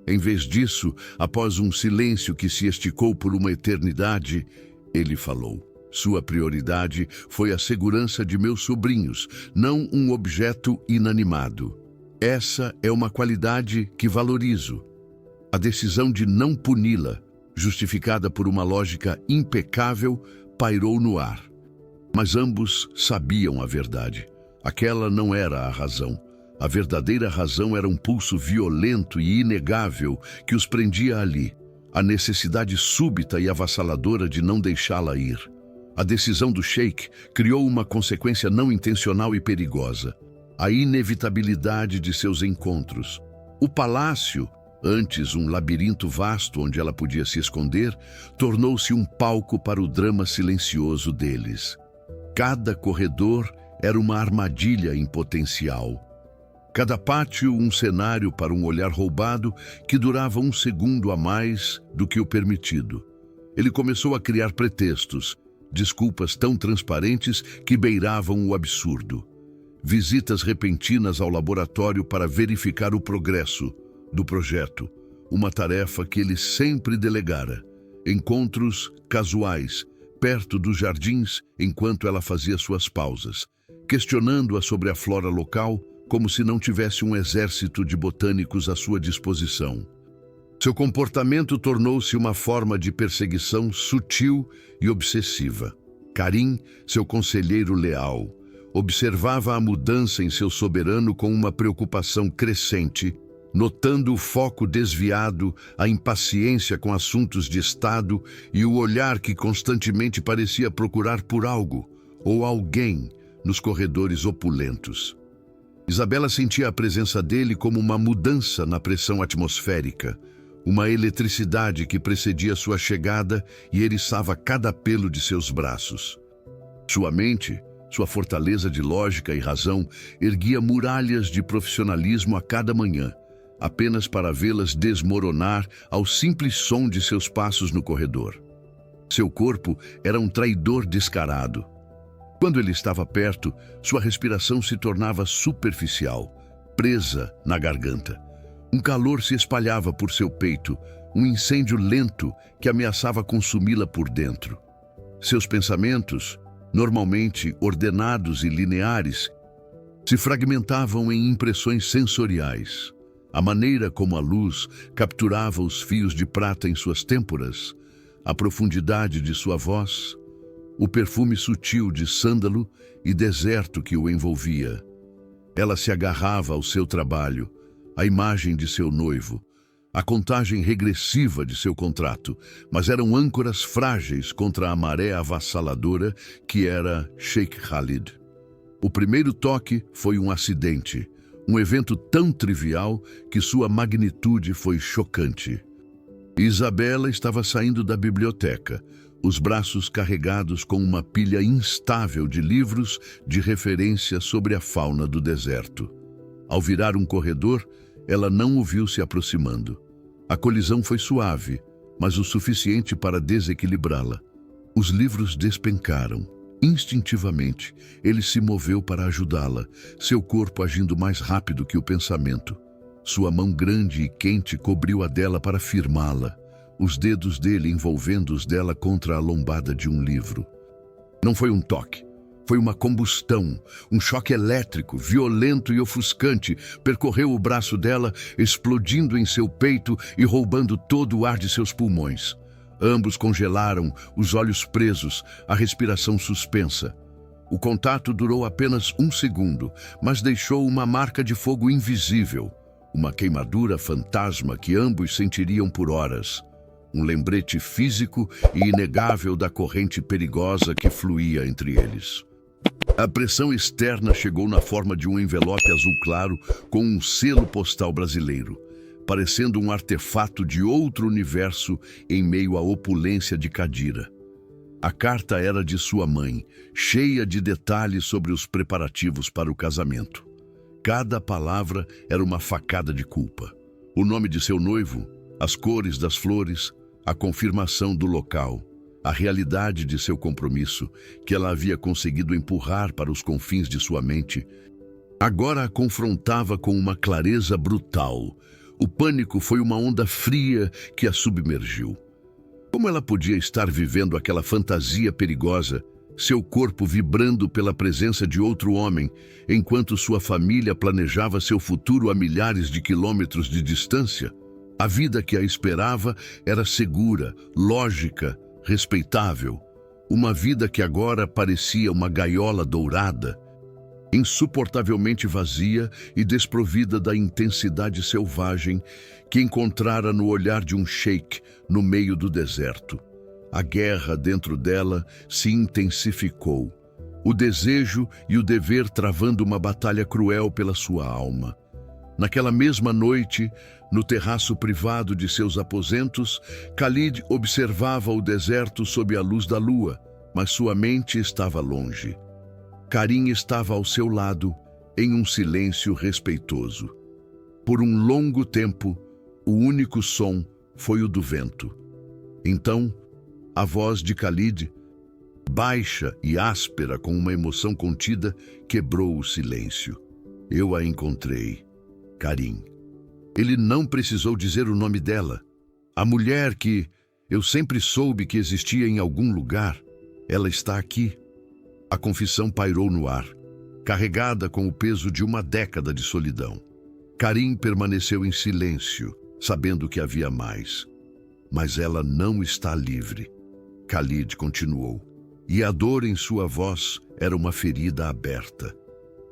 Em vez disso, após um silêncio que se esticou por uma eternidade, ele falou. Sua prioridade foi a segurança de meus sobrinhos, não um objeto inanimado. Essa é uma qualidade que valorizo. A decisão de não puni-la, justificada por uma lógica impecável, pairou no ar. Mas ambos sabiam a verdade. Aquela não era a razão. A verdadeira razão era um pulso violento e inegável que os prendia ali. A necessidade súbita e avassaladora de não deixá-la ir. A decisão do sheik criou uma consequência não intencional e perigosa. A inevitabilidade de seus encontros. O palácio, antes um labirinto vasto onde ela podia se esconder, tornou-se um palco para o drama silencioso deles. Cada corredor era uma armadilha em potencial. Cada pátio um cenário para um olhar roubado que durava um segundo a mais do que o permitido. Ele começou a criar pretextos, desculpas tão transparentes que beiravam o absurdo. Visitas repentinas ao laboratório para verificar o progresso do projeto, uma tarefa que ele sempre delegara. Encontros casuais, perto dos jardins, enquanto ela fazia suas pausas, questionando-a sobre a flora local, como se não tivesse um exército de botânicos à sua disposição. Seu comportamento tornou-se uma forma de perseguição sutil e obsessiva. Karim, seu conselheiro leal, observava a mudança em seu soberano com uma preocupação crescente, notando o foco desviado, a impaciência com assuntos de Estado e o olhar que constantemente parecia procurar por algo ou alguém nos corredores opulentos. Isabela sentia a presença dele como uma mudança na pressão atmosférica, uma eletricidade que precedia sua chegada e eriçava cada pelo de seus braços. Sua mente, sua fortaleza de lógica e razão, erguia muralhas de profissionalismo a cada manhã, apenas para vê-las desmoronar ao simples som de seus passos no corredor. Seu corpo era um traidor descarado. Quando ele estava perto, sua respiração se tornava superficial, presa na garganta. Um calor se espalhava por seu peito, um incêndio lento que ameaçava consumi-la por dentro. Seus pensamentos, normalmente ordenados e lineares, se fragmentavam em impressões sensoriais. A maneira como a luz capturava os fios de prata em suas têmporas, a profundidade de sua voz, o perfume sutil de sândalo e deserto que o envolvia. Ela se agarrava ao seu trabalho, à imagem de seu noivo, à contagem regressiva de seu contrato, mas eram âncoras frágeis contra a maré avassaladora que era Sheikh Khalid. O primeiro toque foi um acidente, um evento tão trivial que sua magnitude foi chocante. Isabela estava saindo da biblioteca, os braços carregados com uma pilha instável de livros de referência sobre a fauna do deserto. Ao virar um corredor, ela não o viu se aproximando. A colisão foi suave, mas o suficiente para desequilibrá-la. Os livros despencaram. Instintivamente, ele se moveu para ajudá-la, seu corpo agindo mais rápido que o pensamento. Sua mão grande e quente cobriu a dela para firmá-la, os dedos dele envolvendo os dela contra a lombada de um livro. Não foi um toque. Foi uma combustão, um choque elétrico, violento e ofuscante, percorreu o braço dela, explodindo em seu peito e roubando todo o ar de seus pulmões. Ambos congelaram, os olhos presos, a respiração suspensa. O contato durou apenas 1 segundo, mas deixou uma marca de fogo invisível, uma queimadura fantasma que ambos sentiriam por horas. Um lembrete físico e inegável da corrente perigosa que fluía entre eles. A pressão externa chegou na forma de um envelope azul claro com um selo postal brasileiro, parecendo um artefato de outro universo em meio à opulência de Kadira. A carta era de sua mãe, cheia de detalhes sobre os preparativos para o casamento. Cada palavra era uma facada de culpa. O nome de seu noivo, as cores das flores, a confirmação do local, a realidade de seu compromisso, que ela havia conseguido empurrar para os confins de sua mente, agora a confrontava com uma clareza brutal. O pânico foi uma onda fria que a submergiu. Como ela podia estar vivendo aquela fantasia perigosa, seu corpo vibrando pela presença de outro homem, enquanto sua família planejava seu futuro a milhares de quilômetros de distância? A vida que a esperava era segura, lógica, respeitável. Uma vida que agora parecia uma gaiola dourada, insuportavelmente vazia e desprovida da intensidade selvagem que encontrara no olhar de um sheik no meio do deserto. A guerra dentro dela se intensificou, o desejo e o dever travando uma batalha cruel pela sua alma. Naquela mesma noite, no terraço privado de seus aposentos, Khalid observava o deserto sob a luz da lua, mas sua mente estava longe. Karim estava ao seu lado, em um silêncio respeitoso. Por um longo tempo, o único som foi o do vento. Então, a voz de Khalid, baixa e áspera com uma emoção contida, quebrou o silêncio. Eu a encontrei, Karim. Ele não precisou dizer o nome dela. A mulher que eu sempre soube que existia em algum lugar, ela está aqui. A confissão pairou no ar, carregada com o peso de uma década de solidão. Karim permaneceu em silêncio, sabendo que havia mais. Mas ela não está livre. Khalid continuou, e a dor em sua voz era uma ferida aberta.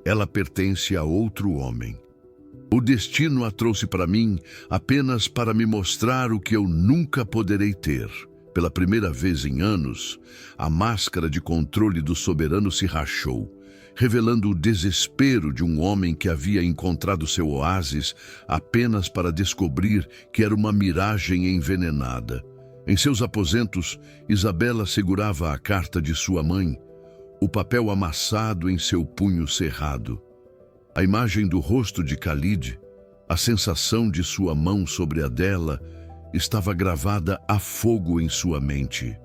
Ela pertence a outro homem. O destino a trouxe para mim apenas para me mostrar o que eu nunca poderei ter. Pela primeira vez em anos, a máscara de controle do soberano se rachou, revelando o desespero de um homem que havia encontrado seu oásis apenas para descobrir que era uma miragem envenenada. Em seus aposentos, Isabela segurava a carta de sua mãe, o papel amassado em seu punho cerrado. A imagem do rosto de Khalid, a sensação de sua mão sobre a dela, estava gravada a fogo em sua mente.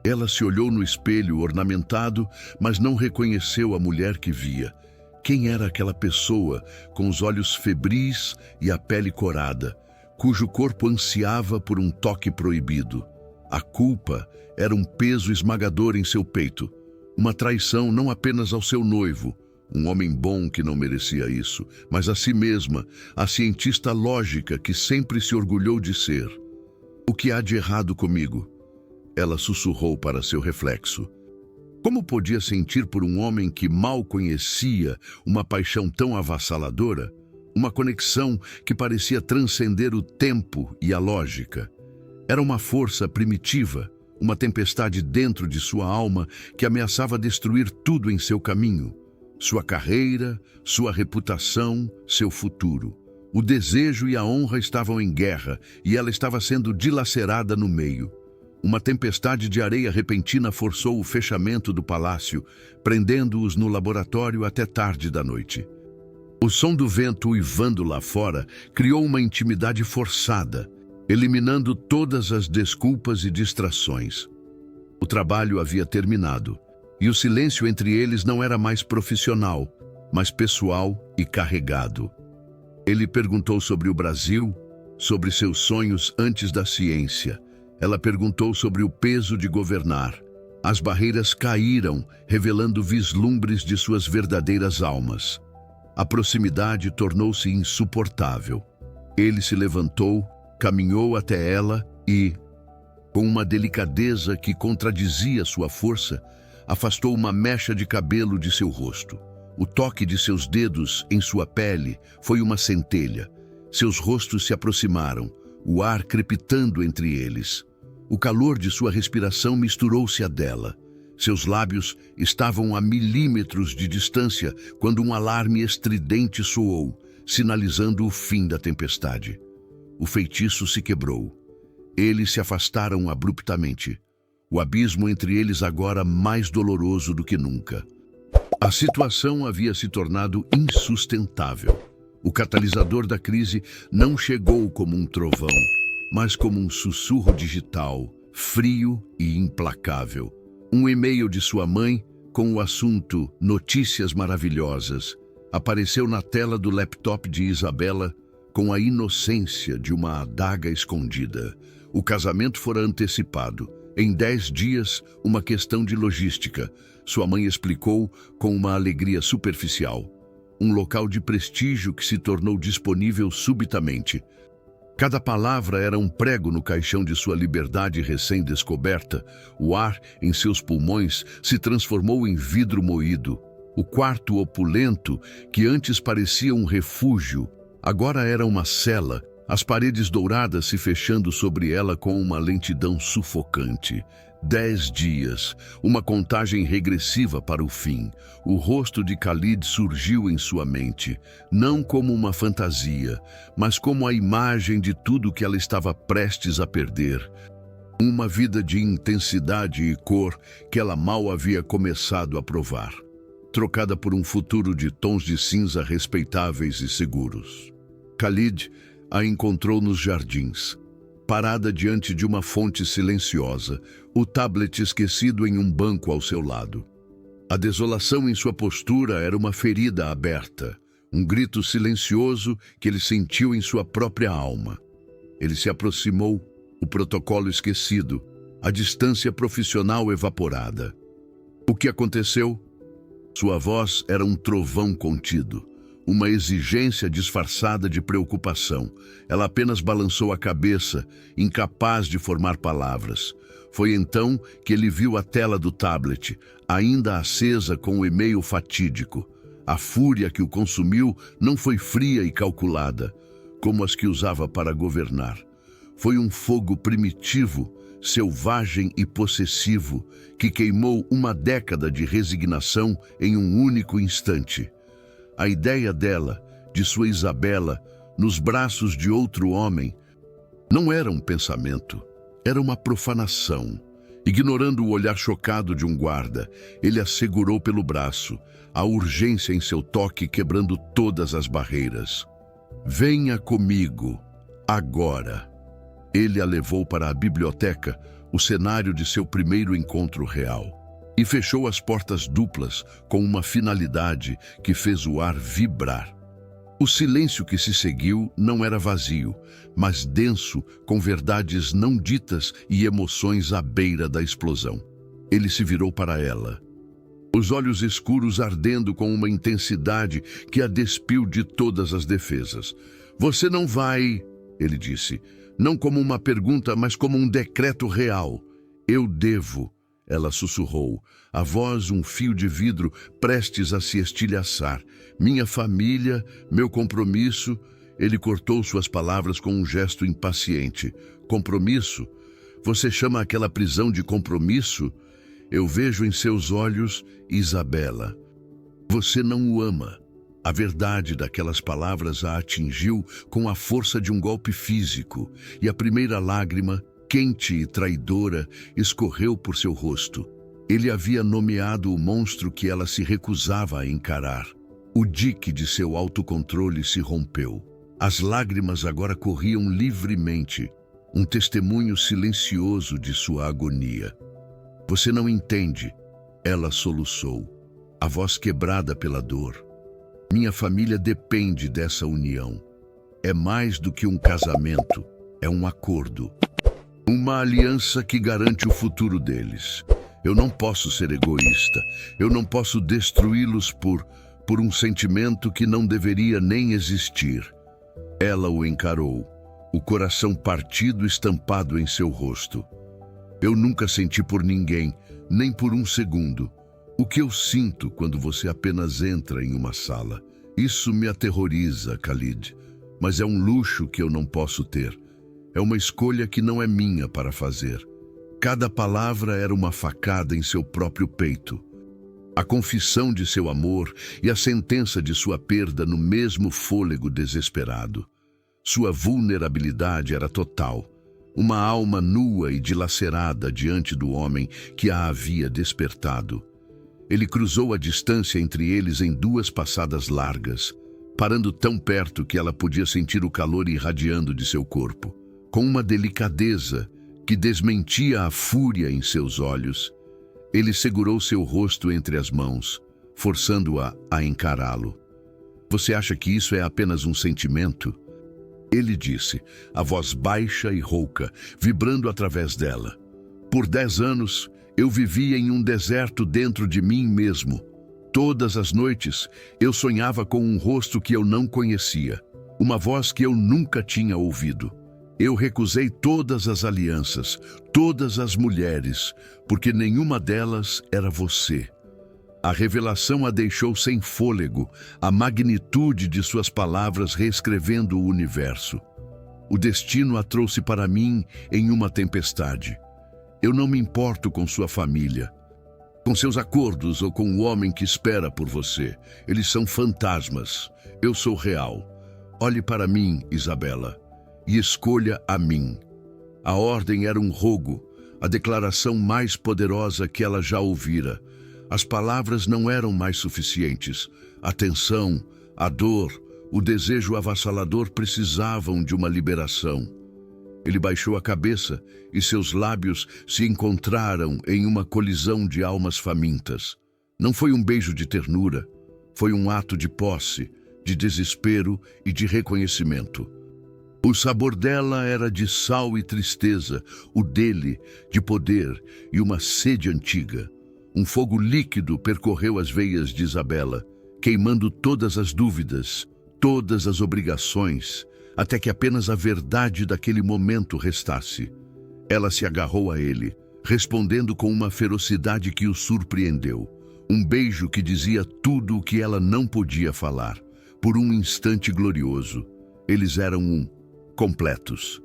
Ela se olhou no espelho ornamentado, mas não reconheceu a mulher que via. Quem era aquela pessoa, com os olhos febris e a pele corada, cujo corpo ansiava por um toque proibido? A culpa era um peso esmagador em seu peito, uma traição não apenas ao seu noivo, um homem bom que não merecia isso, mas a si mesma, a cientista lógica que sempre se orgulhou de ser. O que há de errado comigo? Ela sussurrou para seu reflexo. Como podia sentir por um homem que mal conhecia uma paixão tão avassaladora? Uma conexão que parecia transcender o tempo e a lógica. Era uma força primitiva, uma tempestade dentro de sua alma que ameaçava destruir tudo em seu caminho. Sua carreira, sua reputação, seu futuro. O desejo e a honra estavam em guerra e ela estava sendo dilacerada no meio. Uma tempestade de areia repentina forçou o fechamento do palácio, prendendo-os no laboratório até tarde da noite. O som do vento uivando lá fora criou uma intimidade forçada, eliminando todas as desculpas e distrações. O trabalho havia terminado, e o silêncio entre eles não era mais profissional, mas pessoal e carregado. Ele perguntou sobre o Brasil, sobre seus sonhos antes da ciência. Ela perguntou sobre o peso de governar. As barreiras caíram, revelando vislumbres de suas verdadeiras almas. A proximidade tornou-se insuportável. Ele se levantou, caminhou até ela e, com uma delicadeza que contradizia sua força, afastou uma mecha de cabelo de seu rosto. O toque de seus dedos em sua pele foi uma centelha. Seus rostos se aproximaram, o ar crepitando entre eles. O calor de sua respiração misturou-se à dela. Seus lábios estavam a milímetros de distância quando um alarme estridente soou, sinalizando o fim da tempestade. O feitiço se quebrou. Eles se afastaram abruptamente. O abismo entre eles agora mais doloroso do que nunca. A situação havia se tornado insustentável. O catalisador da crise não chegou como um trovão, mas como um sussurro digital, frio e implacável. Um e-mail de sua mãe com o assunto Notícias Maravilhosas apareceu na tela do laptop de Isabela com a inocência de uma adaga escondida. O casamento fora antecipado. Em 10 dias, uma questão de logística. Sua mãe explicou com uma alegria superficial. Um local de prestígio que se tornou disponível subitamente. Cada palavra era um prego no caixão de sua liberdade recém-descoberta. O ar em seus pulmões se transformou em vidro moído. O quarto opulento, que antes parecia um refúgio, agora era uma cela, as paredes douradas se fechando sobre ela com uma lentidão sufocante. 10 dias, uma contagem regressiva para o fim. O rosto de Khalid surgiu em sua mente, não como uma fantasia, mas como a imagem de tudo que ela estava prestes a perder. Uma vida de intensidade e cor que ela mal havia começado a provar, trocada por um futuro de tons de cinza respeitáveis e seguros. Khalid a encontrou nos jardins, parada diante de uma fonte silenciosa, o tablet esquecido em um banco ao seu lado. A desolação em sua postura era uma ferida aberta, um grito silencioso que ele sentiu em sua própria alma. Ele se aproximou, o protocolo esquecido, a distância profissional evaporada. O que aconteceu? Sua voz era um trovão contido, uma exigência disfarçada de preocupação. Ela apenas balançou a cabeça, incapaz de formar palavras. Foi então que ele viu a tela do tablet, ainda acesa com o e-mail fatídico. A fúria que o consumiu não foi fria e calculada, como as que usava para governar. Foi um fogo primitivo, selvagem e possessivo, que queimou uma década de resignação em um único instante. A ideia dela, de sua Isabela, nos braços de outro homem, não era um pensamento, era uma profanação. Ignorando o olhar chocado de um guarda, ele a segurou pelo braço, a urgência em seu toque quebrando todas as barreiras. Venha comigo, agora. Ele a levou para a biblioteca, o cenário de seu primeiro encontro real. E fechou as portas duplas com uma finalidade que fez o ar vibrar. O silêncio que se seguiu não era vazio, mas denso, com verdades não ditas e emoções à beira da explosão. Ele se virou para ela, os olhos escuros ardendo com uma intensidade que a despiu de todas as defesas. Você não vai, ele disse, não como uma pergunta, mas como um decreto real. Eu devo. Ela sussurrou, a voz um fio de vidro prestes a se estilhaçar. Minha família, meu compromisso. Ele cortou suas palavras com um gesto impaciente. Compromisso? Você chama aquela prisão de compromisso? Eu vejo em seus olhos, Isabela. Você não o ama. A verdade daquelas palavras a atingiu com a força de um golpe físico, e a primeira lágrima quente e traidora escorreu por seu rosto. Ele havia nomeado o monstro que ela se recusava a encarar. O dique de seu autocontrole se rompeu. As lágrimas agora corriam livremente, um testemunho silencioso de sua agonia. Você não entende, ela soluçou, a voz quebrada pela dor. Minha família depende dessa união. É mais do que um casamento, é um acordo. Uma aliança que garante o futuro deles. Eu não posso ser egoísta. Eu não posso destruí-los por um sentimento que não deveria nem existir. Ela o encarou, o coração partido estampado em seu rosto. Eu nunca senti por ninguém, nem por um segundo, o que eu sinto quando você apenas entra em uma sala. Isso me aterroriza, Khalid, mas é um luxo que eu não posso ter. É uma escolha que não é minha para fazer. Cada palavra era uma facada em seu próprio peito. A confissão de seu amor e a sentença de sua perda no mesmo fôlego desesperado. Sua vulnerabilidade era total. Uma alma nua e dilacerada diante do homem que a havia despertado. Ele cruzou a distância entre eles em 2 passadas largas, parando tão perto que ela podia sentir o calor irradiando de seu corpo. Com uma delicadeza que desmentia a fúria em seus olhos, ele segurou seu rosto entre as mãos, forçando-a a encará-lo. Você acha que isso é apenas um sentimento? Ele disse, a voz baixa e rouca, vibrando através dela. Por 10 anos, eu vivia em um deserto dentro de mim mesmo. Todas as noites, eu sonhava com um rosto que eu não conhecia, uma voz que eu nunca tinha ouvido. Eu recusei todas as alianças, todas as mulheres, porque nenhuma delas era você. A revelação a deixou sem fôlego, a magnitude de suas palavras reescrevendo o universo. O destino a trouxe para mim em uma tempestade. Eu não me importo com sua família, com seus acordos ou com o homem que espera por você. Eles são fantasmas. Eu sou real. Olhe para mim, Isabela, e escolha a mim. A ordem era um rogo, a declaração mais poderosa que ela já ouvira. As palavras não eram mais suficientes. A tensão, a dor, o desejo avassalador precisavam de uma liberação. Ele baixou a cabeça e seus lábios se encontraram em uma colisão de almas famintas. Não foi um beijo de ternura, foi um ato de posse, de desespero e de reconhecimento. O sabor dela era de sal e tristeza, o dele de poder e uma sede antiga. Um fogo líquido percorreu as veias de Isabela, queimando todas as dúvidas, todas as obrigações, até que apenas a verdade daquele momento restasse. Ela se agarrou a ele, respondendo com uma ferocidade que o surpreendeu. Um beijo que dizia tudo o que ela não podia falar. Por um instante glorioso, eles eram completos.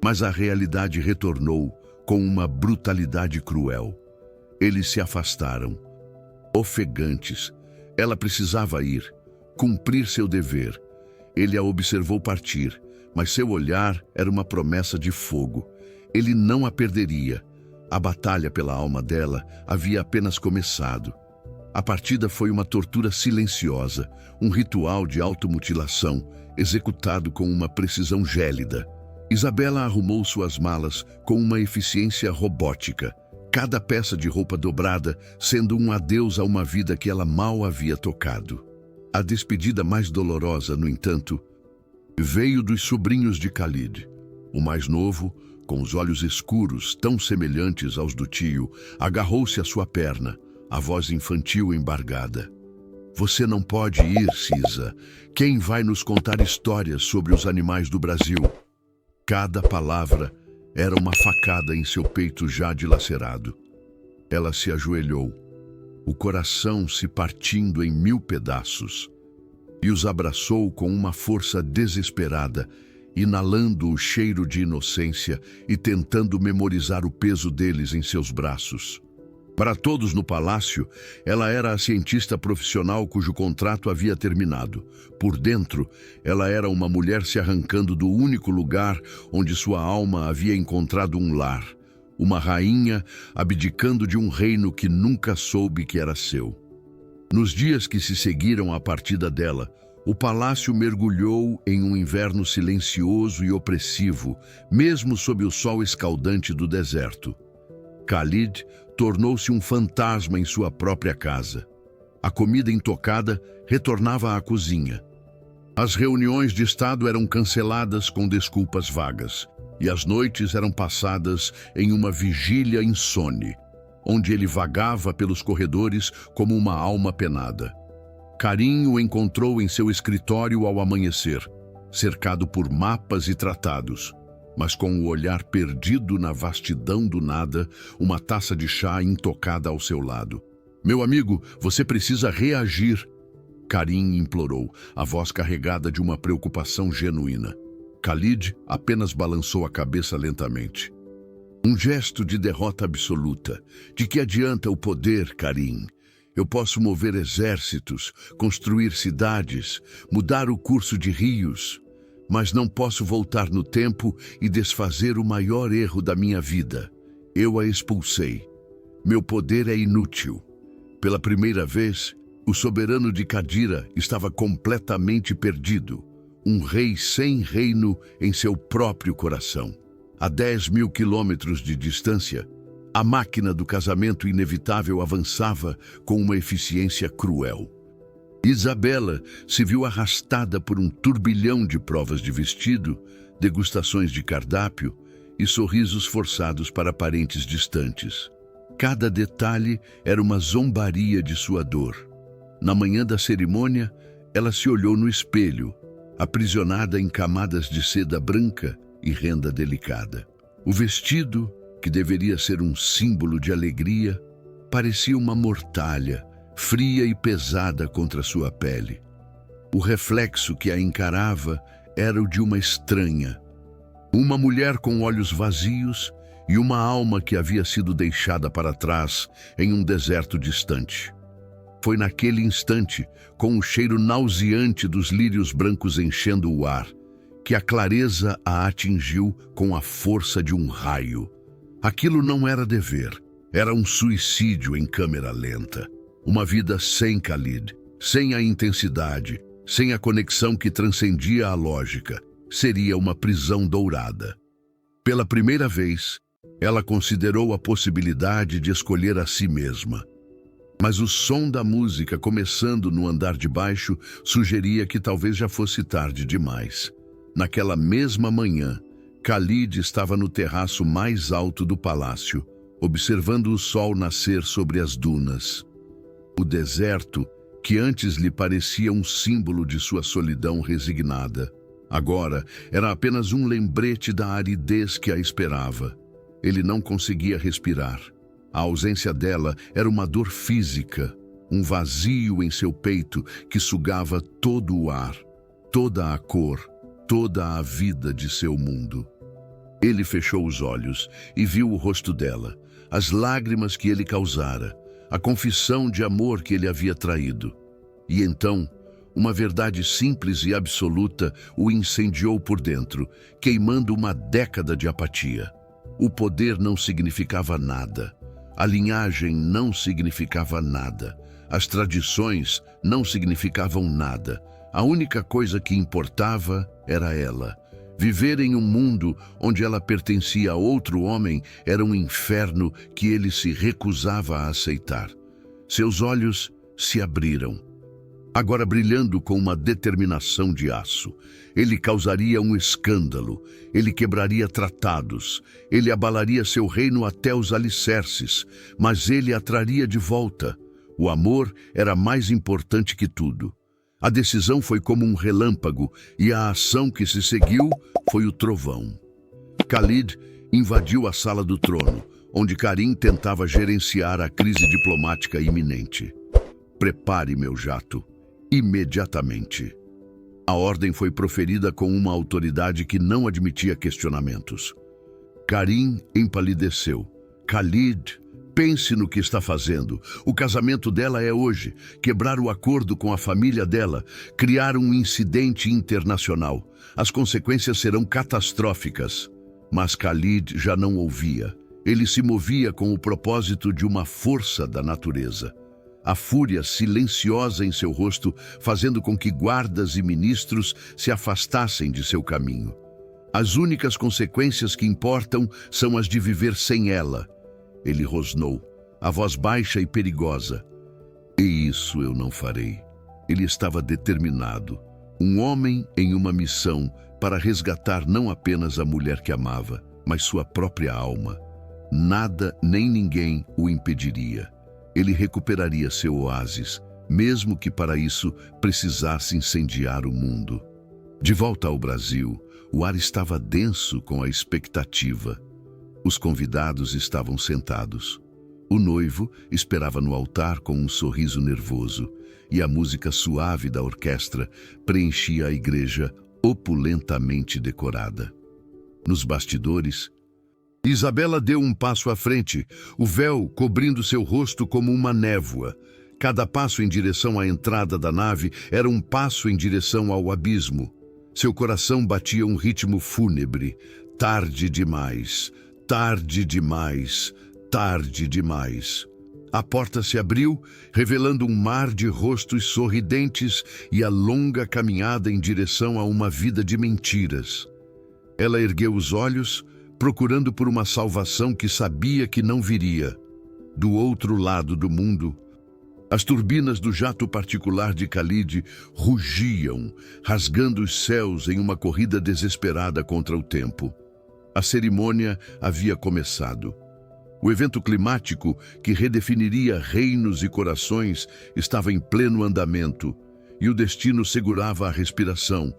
Mas a realidade retornou com uma brutalidade cruel. Eles se afastaram, ofegantes. Ela precisava ir, cumprir seu dever. Ele a observou partir, mas seu olhar era uma promessa de fogo. Ele não a perderia. A batalha pela alma dela havia apenas começado. A partida foi uma tortura silenciosa, um ritual de automutilação, executado com uma precisão gélida. Isabela arrumou suas malas com uma eficiência robótica, cada peça de roupa dobrada sendo um adeus a uma vida que ela mal havia tocado. A despedida mais dolorosa, no entanto, veio dos sobrinhos de Khalid. O mais novo, com os olhos escuros, tão semelhantes aos do tio, agarrou-se à sua perna, a voz infantil embargada. Você não pode ir, Cisa. Quem vai nos contar histórias sobre os animais do Brasil? Cada palavra era uma facada em seu peito já dilacerado. Ela se ajoelhou, o coração se partindo em 1000 pedaços, e os abraçou com uma força desesperada, inalando o cheiro de inocência e tentando memorizar o peso deles em seus braços. Para todos no palácio, ela era a cientista profissional cujo contrato havia terminado. Por dentro, ela era uma mulher se arrancando do único lugar onde sua alma havia encontrado um lar. Uma rainha abdicando de um reino que nunca soube que era seu. Nos dias que se seguiram à partida dela, o palácio mergulhou em um inverno silencioso e opressivo, mesmo sob o sol escaldante do deserto. Khalid tornou-se um fantasma em sua própria casa. A comida intocada retornava à cozinha. As reuniões de Estado eram canceladas com desculpas vagas, e as noites eram passadas em uma vigília insone, onde ele vagava pelos corredores como uma alma penada. Karim o encontrou em seu escritório ao amanhecer, cercado por mapas e tratados, mas com o olhar perdido na vastidão do nada, uma taça de chá intocada ao seu lado. "Meu amigo, você precisa reagir", Karim implorou, a voz carregada de uma preocupação genuína. Khalid apenas balançou a cabeça lentamente. Um gesto de derrota absoluta. De que adianta o poder, Karim? Eu posso mover exércitos, construir cidades, mudar o curso de rios, mas não posso voltar no tempo e desfazer o maior erro da minha vida. Eu a expulsei. Meu poder é inútil. Pela primeira vez, o soberano de Qadira estava completamente perdido. Um rei sem reino em seu próprio coração. A 10.000 quilômetros de distância, a máquina do casamento inevitável avançava com uma eficiência cruel. Isabela se viu arrastada por um turbilhão de provas de vestido, degustações de cardápio e sorrisos forçados para parentes distantes. Cada detalhe era uma zombaria de sua dor. Na manhã da cerimônia, ela se olhou no espelho, aprisionada em camadas de seda branca e renda delicada. O vestido, que deveria ser um símbolo de alegria, parecia uma mortalha, fria e pesada contra sua pele. O reflexo que a encarava era o de uma estranha, uma mulher com olhos vazios e uma alma que havia sido deixada para trás em um deserto distante. Foi naquele instante, com o cheiro nauseante dos lírios brancos enchendo o ar, que a clareza a atingiu com a força de um raio. Aquilo não era dever, era um suicídio em câmera lenta. Uma vida sem Khalid, sem a intensidade, sem a conexão que transcendia a lógica, seria uma prisão dourada. Pela primeira vez, ela considerou a possibilidade de escolher a si mesma. Mas o som da música começando no andar de baixo sugeria que talvez já fosse tarde demais. Naquela mesma manhã, Khalid estava no terraço mais alto do palácio, observando o sol nascer sobre as dunas. O deserto, que antes lhe parecia um símbolo de sua solidão resignada, agora era apenas um lembrete da aridez que a esperava. Ele não conseguia respirar. A ausência dela era uma dor física, um vazio em seu peito que sugava todo o ar, toda a cor, toda a vida de seu mundo. Ele fechou os olhos e viu o rosto dela, as lágrimas que ele causara, a confissão de amor que ele havia traído. E então, uma verdade simples e absoluta o incendiou por dentro, queimando uma década de apatia. O poder não significava nada. A linhagem não significava nada. As tradições não significavam nada. A única coisa que importava era ela. Viver em um mundo onde ela pertencia a outro homem era um inferno que ele se recusava a aceitar. Seus olhos se abriram, agora brilhando com uma determinação de aço. Ele causaria um escândalo, ele quebraria tratados, ele abalaria seu reino até os alicerces, mas ele a traria de volta. O amor era mais importante que tudo. A decisão foi como um relâmpago e a ação que se seguiu foi o trovão. Khalid invadiu a sala do trono, onde Karim tentava gerenciar a crise diplomática iminente. "Prepare meu jato, imediatamente." A ordem foi proferida com uma autoridade que não admitia questionamentos. Karim empalideceu. "Khalid, Pense no que está fazendo. O casamento dela é hoje. Quebrar o acordo com a família dela, criar um incidente internacional. As consequências serão catastróficas. Mas Khalid já não ouvia. Ele se movia com o propósito de uma força da natureza. A fúria silenciosa em seu rosto, fazendo com que guardas e ministros se afastassem de seu caminho. As únicas consequências que importam são as de viver sem ela. Ele rosnou, a voz baixa e perigosa. E isso eu não farei. Ele estava determinado. Um homem em uma missão para resgatar não apenas a mulher que amava, mas sua própria alma. Nada nem ninguém o impediria. Ele recuperaria seu oásis, mesmo que para isso precisasse incendiar o mundo. De volta ao Brasil, o ar estava denso com a expectativa. Os convidados estavam sentados. O noivo esperava no altar com um sorriso nervoso, e a música suave da orquestra preenchia a igreja opulentamente decorada. Nos bastidores, Isabela deu um passo à frente, o véu cobrindo seu rosto como uma névoa. Cada passo em direção à entrada da nave era um passo em direção ao abismo. Seu coração batia um ritmo fúnebre. Tarde demais, tarde demais, tarde demais. A porta se abriu, revelando um mar de rostos sorridentes e a longa caminhada em direção a uma vida de mentiras. Ela ergueu os olhos, procurando por uma salvação que sabia que não viria. Do outro lado do mundo, as turbinas do jato particular de Khalid rugiam, rasgando os céus em uma corrida desesperada contra o tempo. A cerimônia havia começado. O evento climático, que redefiniria reinos e corações, estava em pleno andamento, e o destino segurava a respiração,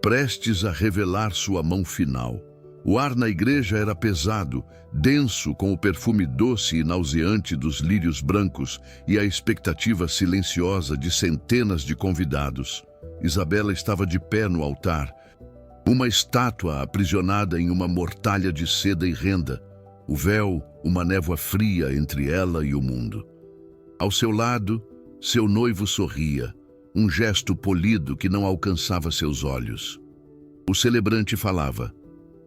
prestes a revelar sua mão final. O ar na igreja era pesado, denso com o perfume doce e nauseante dos lírios brancos e a expectativa silenciosa de centenas de convidados. Isabela estava de pé no altar, uma estátua aprisionada em uma mortalha de seda e renda, o véu, uma névoa fria entre ela e o mundo. Ao seu lado, seu noivo sorria, um gesto polido que não alcançava seus olhos. O celebrante falava,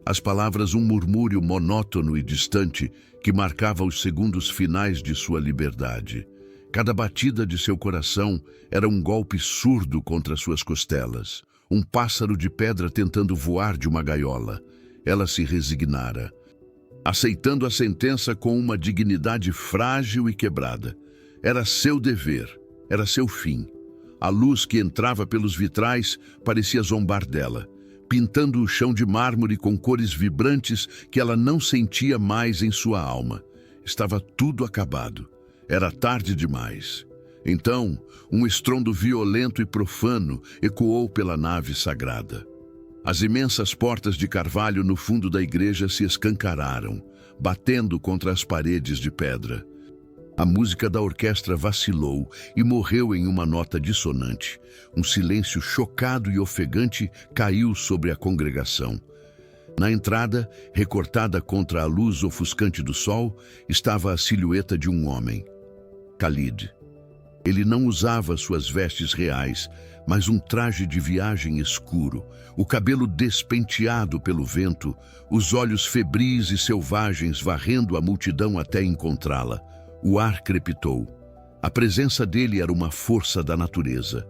as palavras um murmúrio monótono e distante que marcava os segundos finais de sua liberdade. Cada batida de seu coração era um golpe surdo contra suas costelas, um pássaro de pedra tentando voar de uma gaiola. Ela se resignara, aceitando a sentença com uma dignidade frágil e quebrada. Era seu dever, era seu fim. A luz que entrava pelos vitrais parecia zombar dela, pintando o chão de mármore com cores vibrantes que ela não sentia mais em sua alma. Estava tudo acabado. Era tarde demais. Então, um estrondo violento e profano ecoou pela nave sagrada. As imensas portas de carvalho no fundo da igreja se escancararam, batendo contra as paredes de pedra. A música da orquestra vacilou e morreu em uma nota dissonante. Um silêncio chocado e ofegante caiu sobre a congregação. Na entrada, recortada contra a luz ofuscante do sol, estava a silhueta de um homem. Khalid. Ele não usava suas vestes reais, mas um traje de viagem escuro, o cabelo despenteado pelo vento, os olhos febris e selvagens varrendo a multidão até encontrá-la. O ar crepitou. A presença dele era uma força da natureza.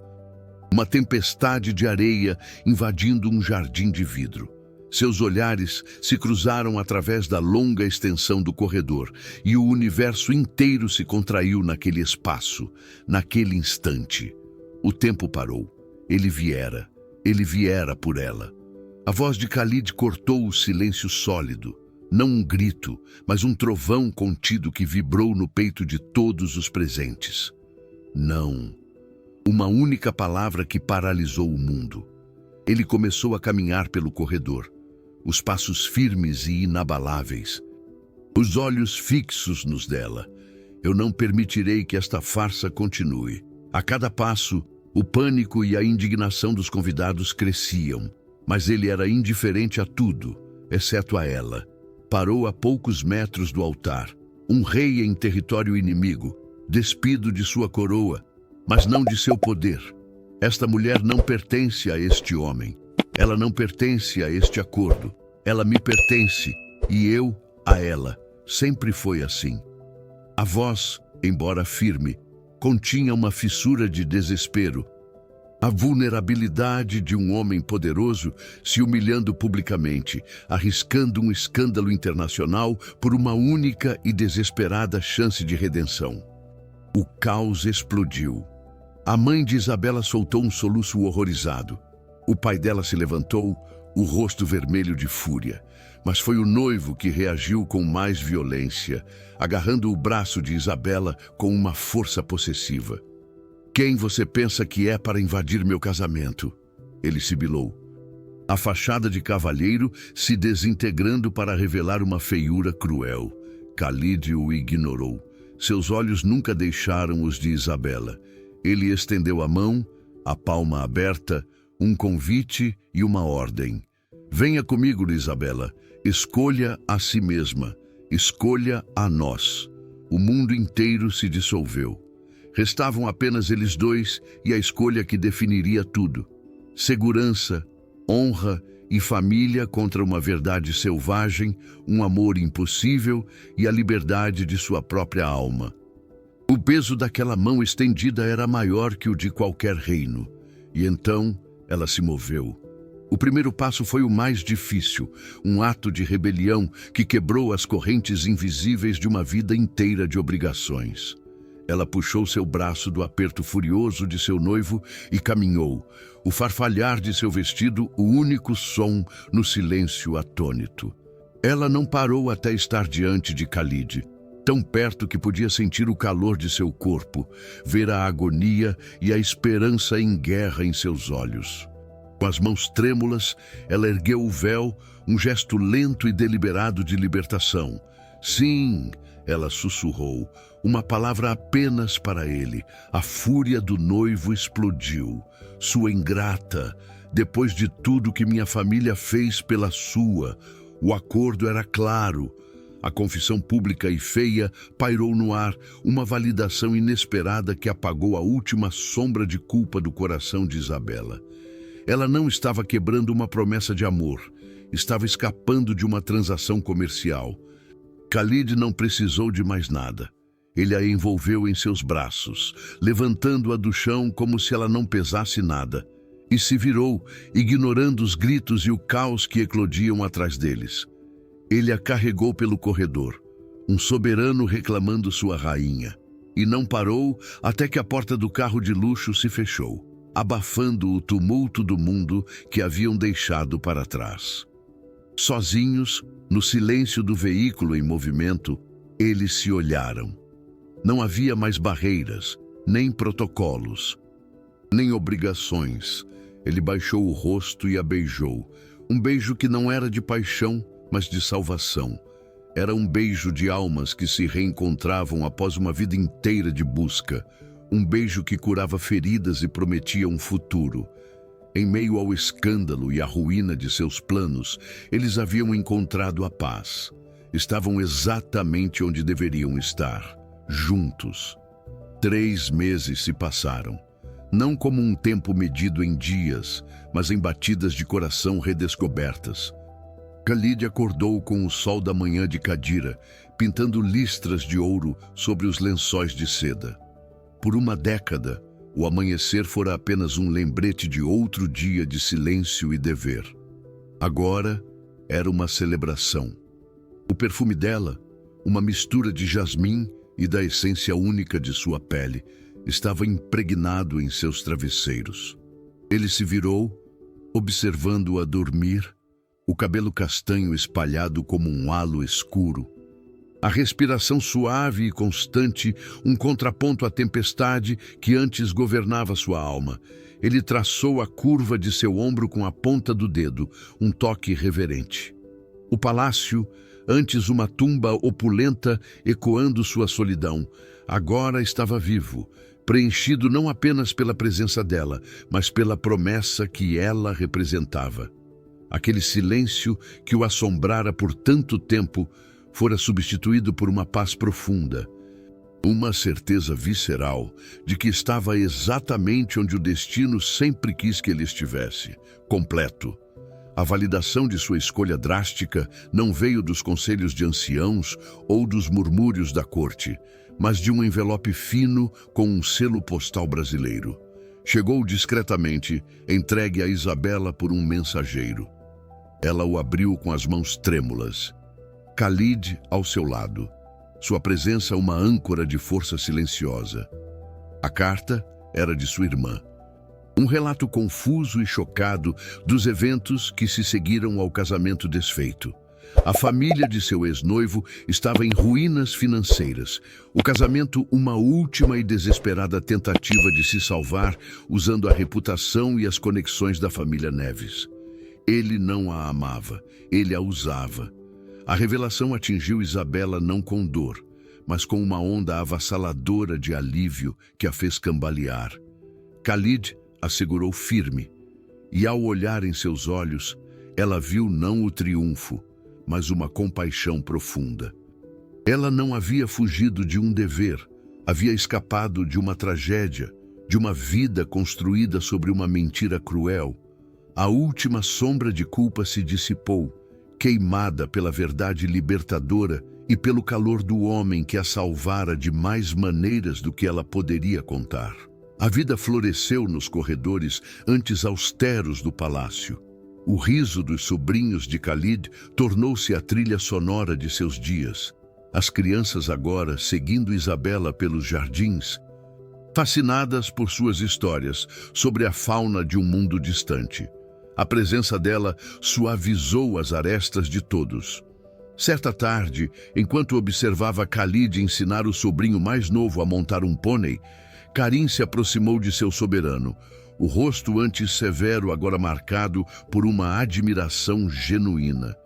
Uma tempestade de areia invadindo um jardim de vidro. Seus olhares se cruzaram através da longa extensão do corredor e o universo inteiro se contraiu naquele espaço, naquele instante. O tempo parou. Ele viera por ela. A voz de Khalid cortou o silêncio sólido. Não um grito, mas um trovão contido que vibrou no peito de todos os presentes. Não. Uma única palavra que paralisou o mundo. Ele começou a caminhar pelo corredor, os passos firmes e inabaláveis, os olhos fixos nos dela. Eu não permitirei que esta farsa continue. A cada passo, o pânico e a indignação dos convidados cresciam, mas ele era indiferente a tudo, exceto a ela. Parou a poucos metros do altar, um rei em território inimigo, despido de sua coroa, mas não de seu poder. Esta mulher não pertence a este homem. Ela não pertence a este acordo. Ela me pertence e eu a ela. Sempre foi assim. A voz, embora firme, continha uma fissura de desespero. A vulnerabilidade de um homem poderoso se humilhando publicamente, arriscando um escândalo internacional por uma única e desesperada chance de redenção. O caos explodiu. A mãe de Isabela soltou um soluço horrorizado. O pai dela se levantou, o rosto vermelho de fúria. Mas foi o noivo que reagiu com mais violência, agarrando o braço de Isabela com uma força possessiva. Quem você pensa que é para invadir meu casamento? Ele sibilou. A fachada de cavalheiro se desintegrando para revelar uma feiura cruel. Khalid o ignorou. Seus olhos nunca deixaram os de Isabela. Ele estendeu a mão, a palma aberta, um convite e uma ordem. Venha comigo, Isabela. Escolha a si mesma. Escolha a nós. O mundo inteiro se dissolveu. Restavam apenas eles dois e a escolha que definiria tudo. Segurança, honra e família contra uma verdade selvagem, um amor impossível e a liberdade de sua própria alma. O peso daquela mão estendida era maior que o de qualquer reino. E então ela se moveu. O primeiro passo foi o mais difícil, um ato de rebelião que quebrou as correntes invisíveis de uma vida inteira de obrigações. Ela puxou seu braço do aperto furioso de seu noivo e caminhou, o farfalhar de seu vestido o único som no silêncio atônito. Ela não parou até estar diante de Khalid, tão perto que podia sentir o calor de seu corpo, ver a agonia e a esperança em guerra em seus olhos. Com as mãos trêmulas, ela ergueu o véu, um gesto lento e deliberado de libertação. Sim, ela sussurrou, uma palavra apenas para ele. A fúria do noivo explodiu. Sua ingrata, depois de tudo que minha família fez pela sua. O acordo era claro. A confissão pública e feia pairou no ar, uma validação inesperada que apagou a última sombra de culpa do coração de Isabela. Ela não estava quebrando uma promessa de amor, estava escapando de uma transação comercial. Khalid não precisou de mais nada. Ele a envolveu em seus braços, levantando-a do chão como se ela não pesasse nada, e se virou, ignorando os gritos e o caos que eclodiam atrás deles. Ele a carregou pelo corredor, um soberano reclamando sua rainha, e não parou até que a porta do carro de luxo se fechou, abafando o tumulto do mundo que haviam deixado para trás. Sozinhos, no silêncio do veículo em movimento, eles se olharam. Não havia mais barreiras, nem protocolos, nem obrigações. Ele baixou o rosto e a beijou. Um beijo que não era de paixão, mas de salvação. Era um beijo de almas que se reencontravam após uma vida inteira de busca. Um beijo que curava feridas e prometia um futuro. Em meio ao escândalo e à ruína de seus planos, eles haviam encontrado a paz. Estavam exatamente onde deveriam estar, juntos. 3 meses se passaram, não como um tempo medido em dias, mas em batidas de coração redescobertas. Khalid acordou com o sol da manhã de Cadira, pintando listras de ouro sobre os lençóis de seda. Por uma década, o amanhecer fora apenas um lembrete de outro dia de silêncio e dever. Agora era uma celebração. O perfume dela, uma mistura de jasmim e da essência única de sua pele, estava impregnado em seus travesseiros. Ele se virou, observando-a dormir, o cabelo castanho espalhado como um halo escuro. A respiração suave e constante, um contraponto à tempestade que antes governava sua alma. Ele traçou a curva de seu ombro com a ponta do dedo, um toque reverente. O palácio, antes uma tumba opulenta ecoando sua solidão, agora estava vivo, preenchido não apenas pela presença dela, mas pela promessa que ela representava. Aquele silêncio que o assombrara por tanto tempo fora substituído por uma paz profunda, uma certeza visceral de que estava exatamente onde o destino sempre quis que ele estivesse, completo. A validação de sua escolha drástica não veio dos conselhos de anciãos ou dos murmúrios da corte, mas de um envelope fino com um selo postal brasileiro. Chegou discretamente, entregue a Isabela por um mensageiro. Ela o abriu com as mãos trêmulas. Khalid ao seu lado. Sua presença uma âncora de força silenciosa. A carta era de sua irmã. Um relato confuso e chocado dos eventos que se seguiram ao casamento desfeito. A família de seu ex-noivo estava em ruínas financeiras. O casamento, uma última e desesperada tentativa de se salvar, usando a reputação e as conexões da família Neves. Ele não a amava, ele a usava. A revelação atingiu Isabela não com dor, mas com uma onda avassaladora de alívio que a fez cambalear. Khalid a segurou firme, e ao olhar em seus olhos, ela viu não o triunfo, mas uma compaixão profunda. Ela não havia fugido de um dever, havia escapado de uma tragédia, de uma vida construída sobre uma mentira cruel. A última sombra de culpa se dissipou, queimada pela verdade libertadora e pelo calor do homem que a salvara de mais maneiras do que ela poderia contar. A vida floresceu nos corredores antes austeros do palácio. O riso dos sobrinhos de Khalid tornou-se a trilha sonora de seus dias. As crianças agora seguindo Isabela pelos jardins, fascinadas por suas histórias sobre a fauna de um mundo distante. A presença dela suavizou as arestas de todos. Certa tarde, enquanto observava Khalid ensinar o sobrinho mais novo a montar um pônei, Karim se aproximou de seu soberano, o rosto antes severo agora marcado por uma admiração genuína.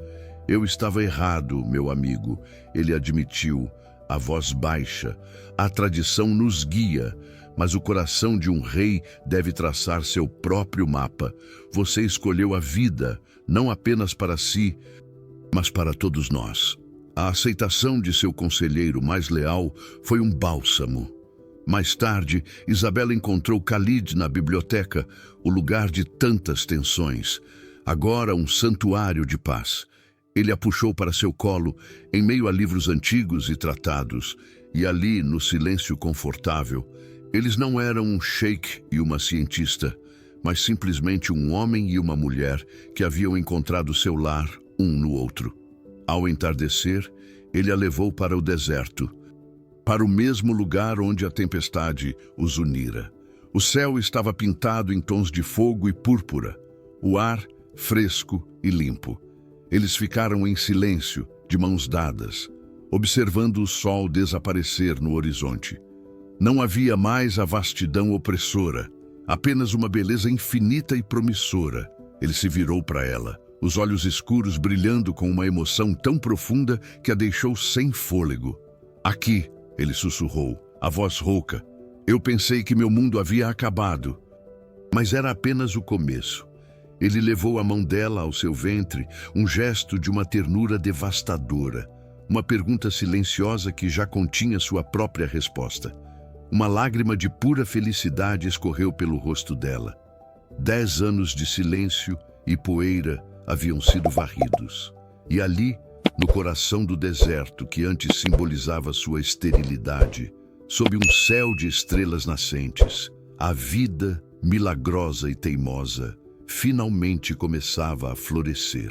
Eu estava errado, meu amigo, ele admitiu, a voz baixa. A tradição nos guia, mas o coração de um rei deve traçar seu próprio mapa. Você escolheu a vida, não apenas para si, mas para todos nós. A aceitação de seu conselheiro mais leal foi um bálsamo. Mais tarde, Isabela encontrou Khalid na biblioteca, o lugar de tantas tensões. Agora um santuário de paz. Ele a puxou para seu colo, em meio a livros antigos e tratados, e ali, no silêncio confortável, eles não eram um sheik e uma cientista, mas simplesmente um homem e uma mulher que haviam encontrado seu lar um no outro. Ao entardecer, ele a levou para o deserto, para o mesmo lugar onde a tempestade os unira. O céu estava pintado em tons de fogo e púrpura, o ar fresco e limpo. Eles ficaram em silêncio, de mãos dadas, observando o sol desaparecer no horizonte. Não havia mais a vastidão opressora, apenas uma beleza infinita e promissora. Ele se virou para ela, os olhos escuros brilhando com uma emoção tão profunda que a deixou sem fôlego. Aqui, ele sussurrou, a voz rouca. Eu pensei que meu mundo havia acabado, mas era apenas o começo. Ele levou a mão dela ao seu ventre, um gesto de uma ternura devastadora, uma pergunta silenciosa que já continha sua própria resposta. Uma lágrima de pura felicidade escorreu pelo rosto dela. 10 anos de silêncio e poeira haviam sido varridos. E ali, no coração do deserto que antes simbolizava sua esterilidade, sob um céu de estrelas nascentes, a vida, milagrosa e teimosa, finalmente começava a florescer.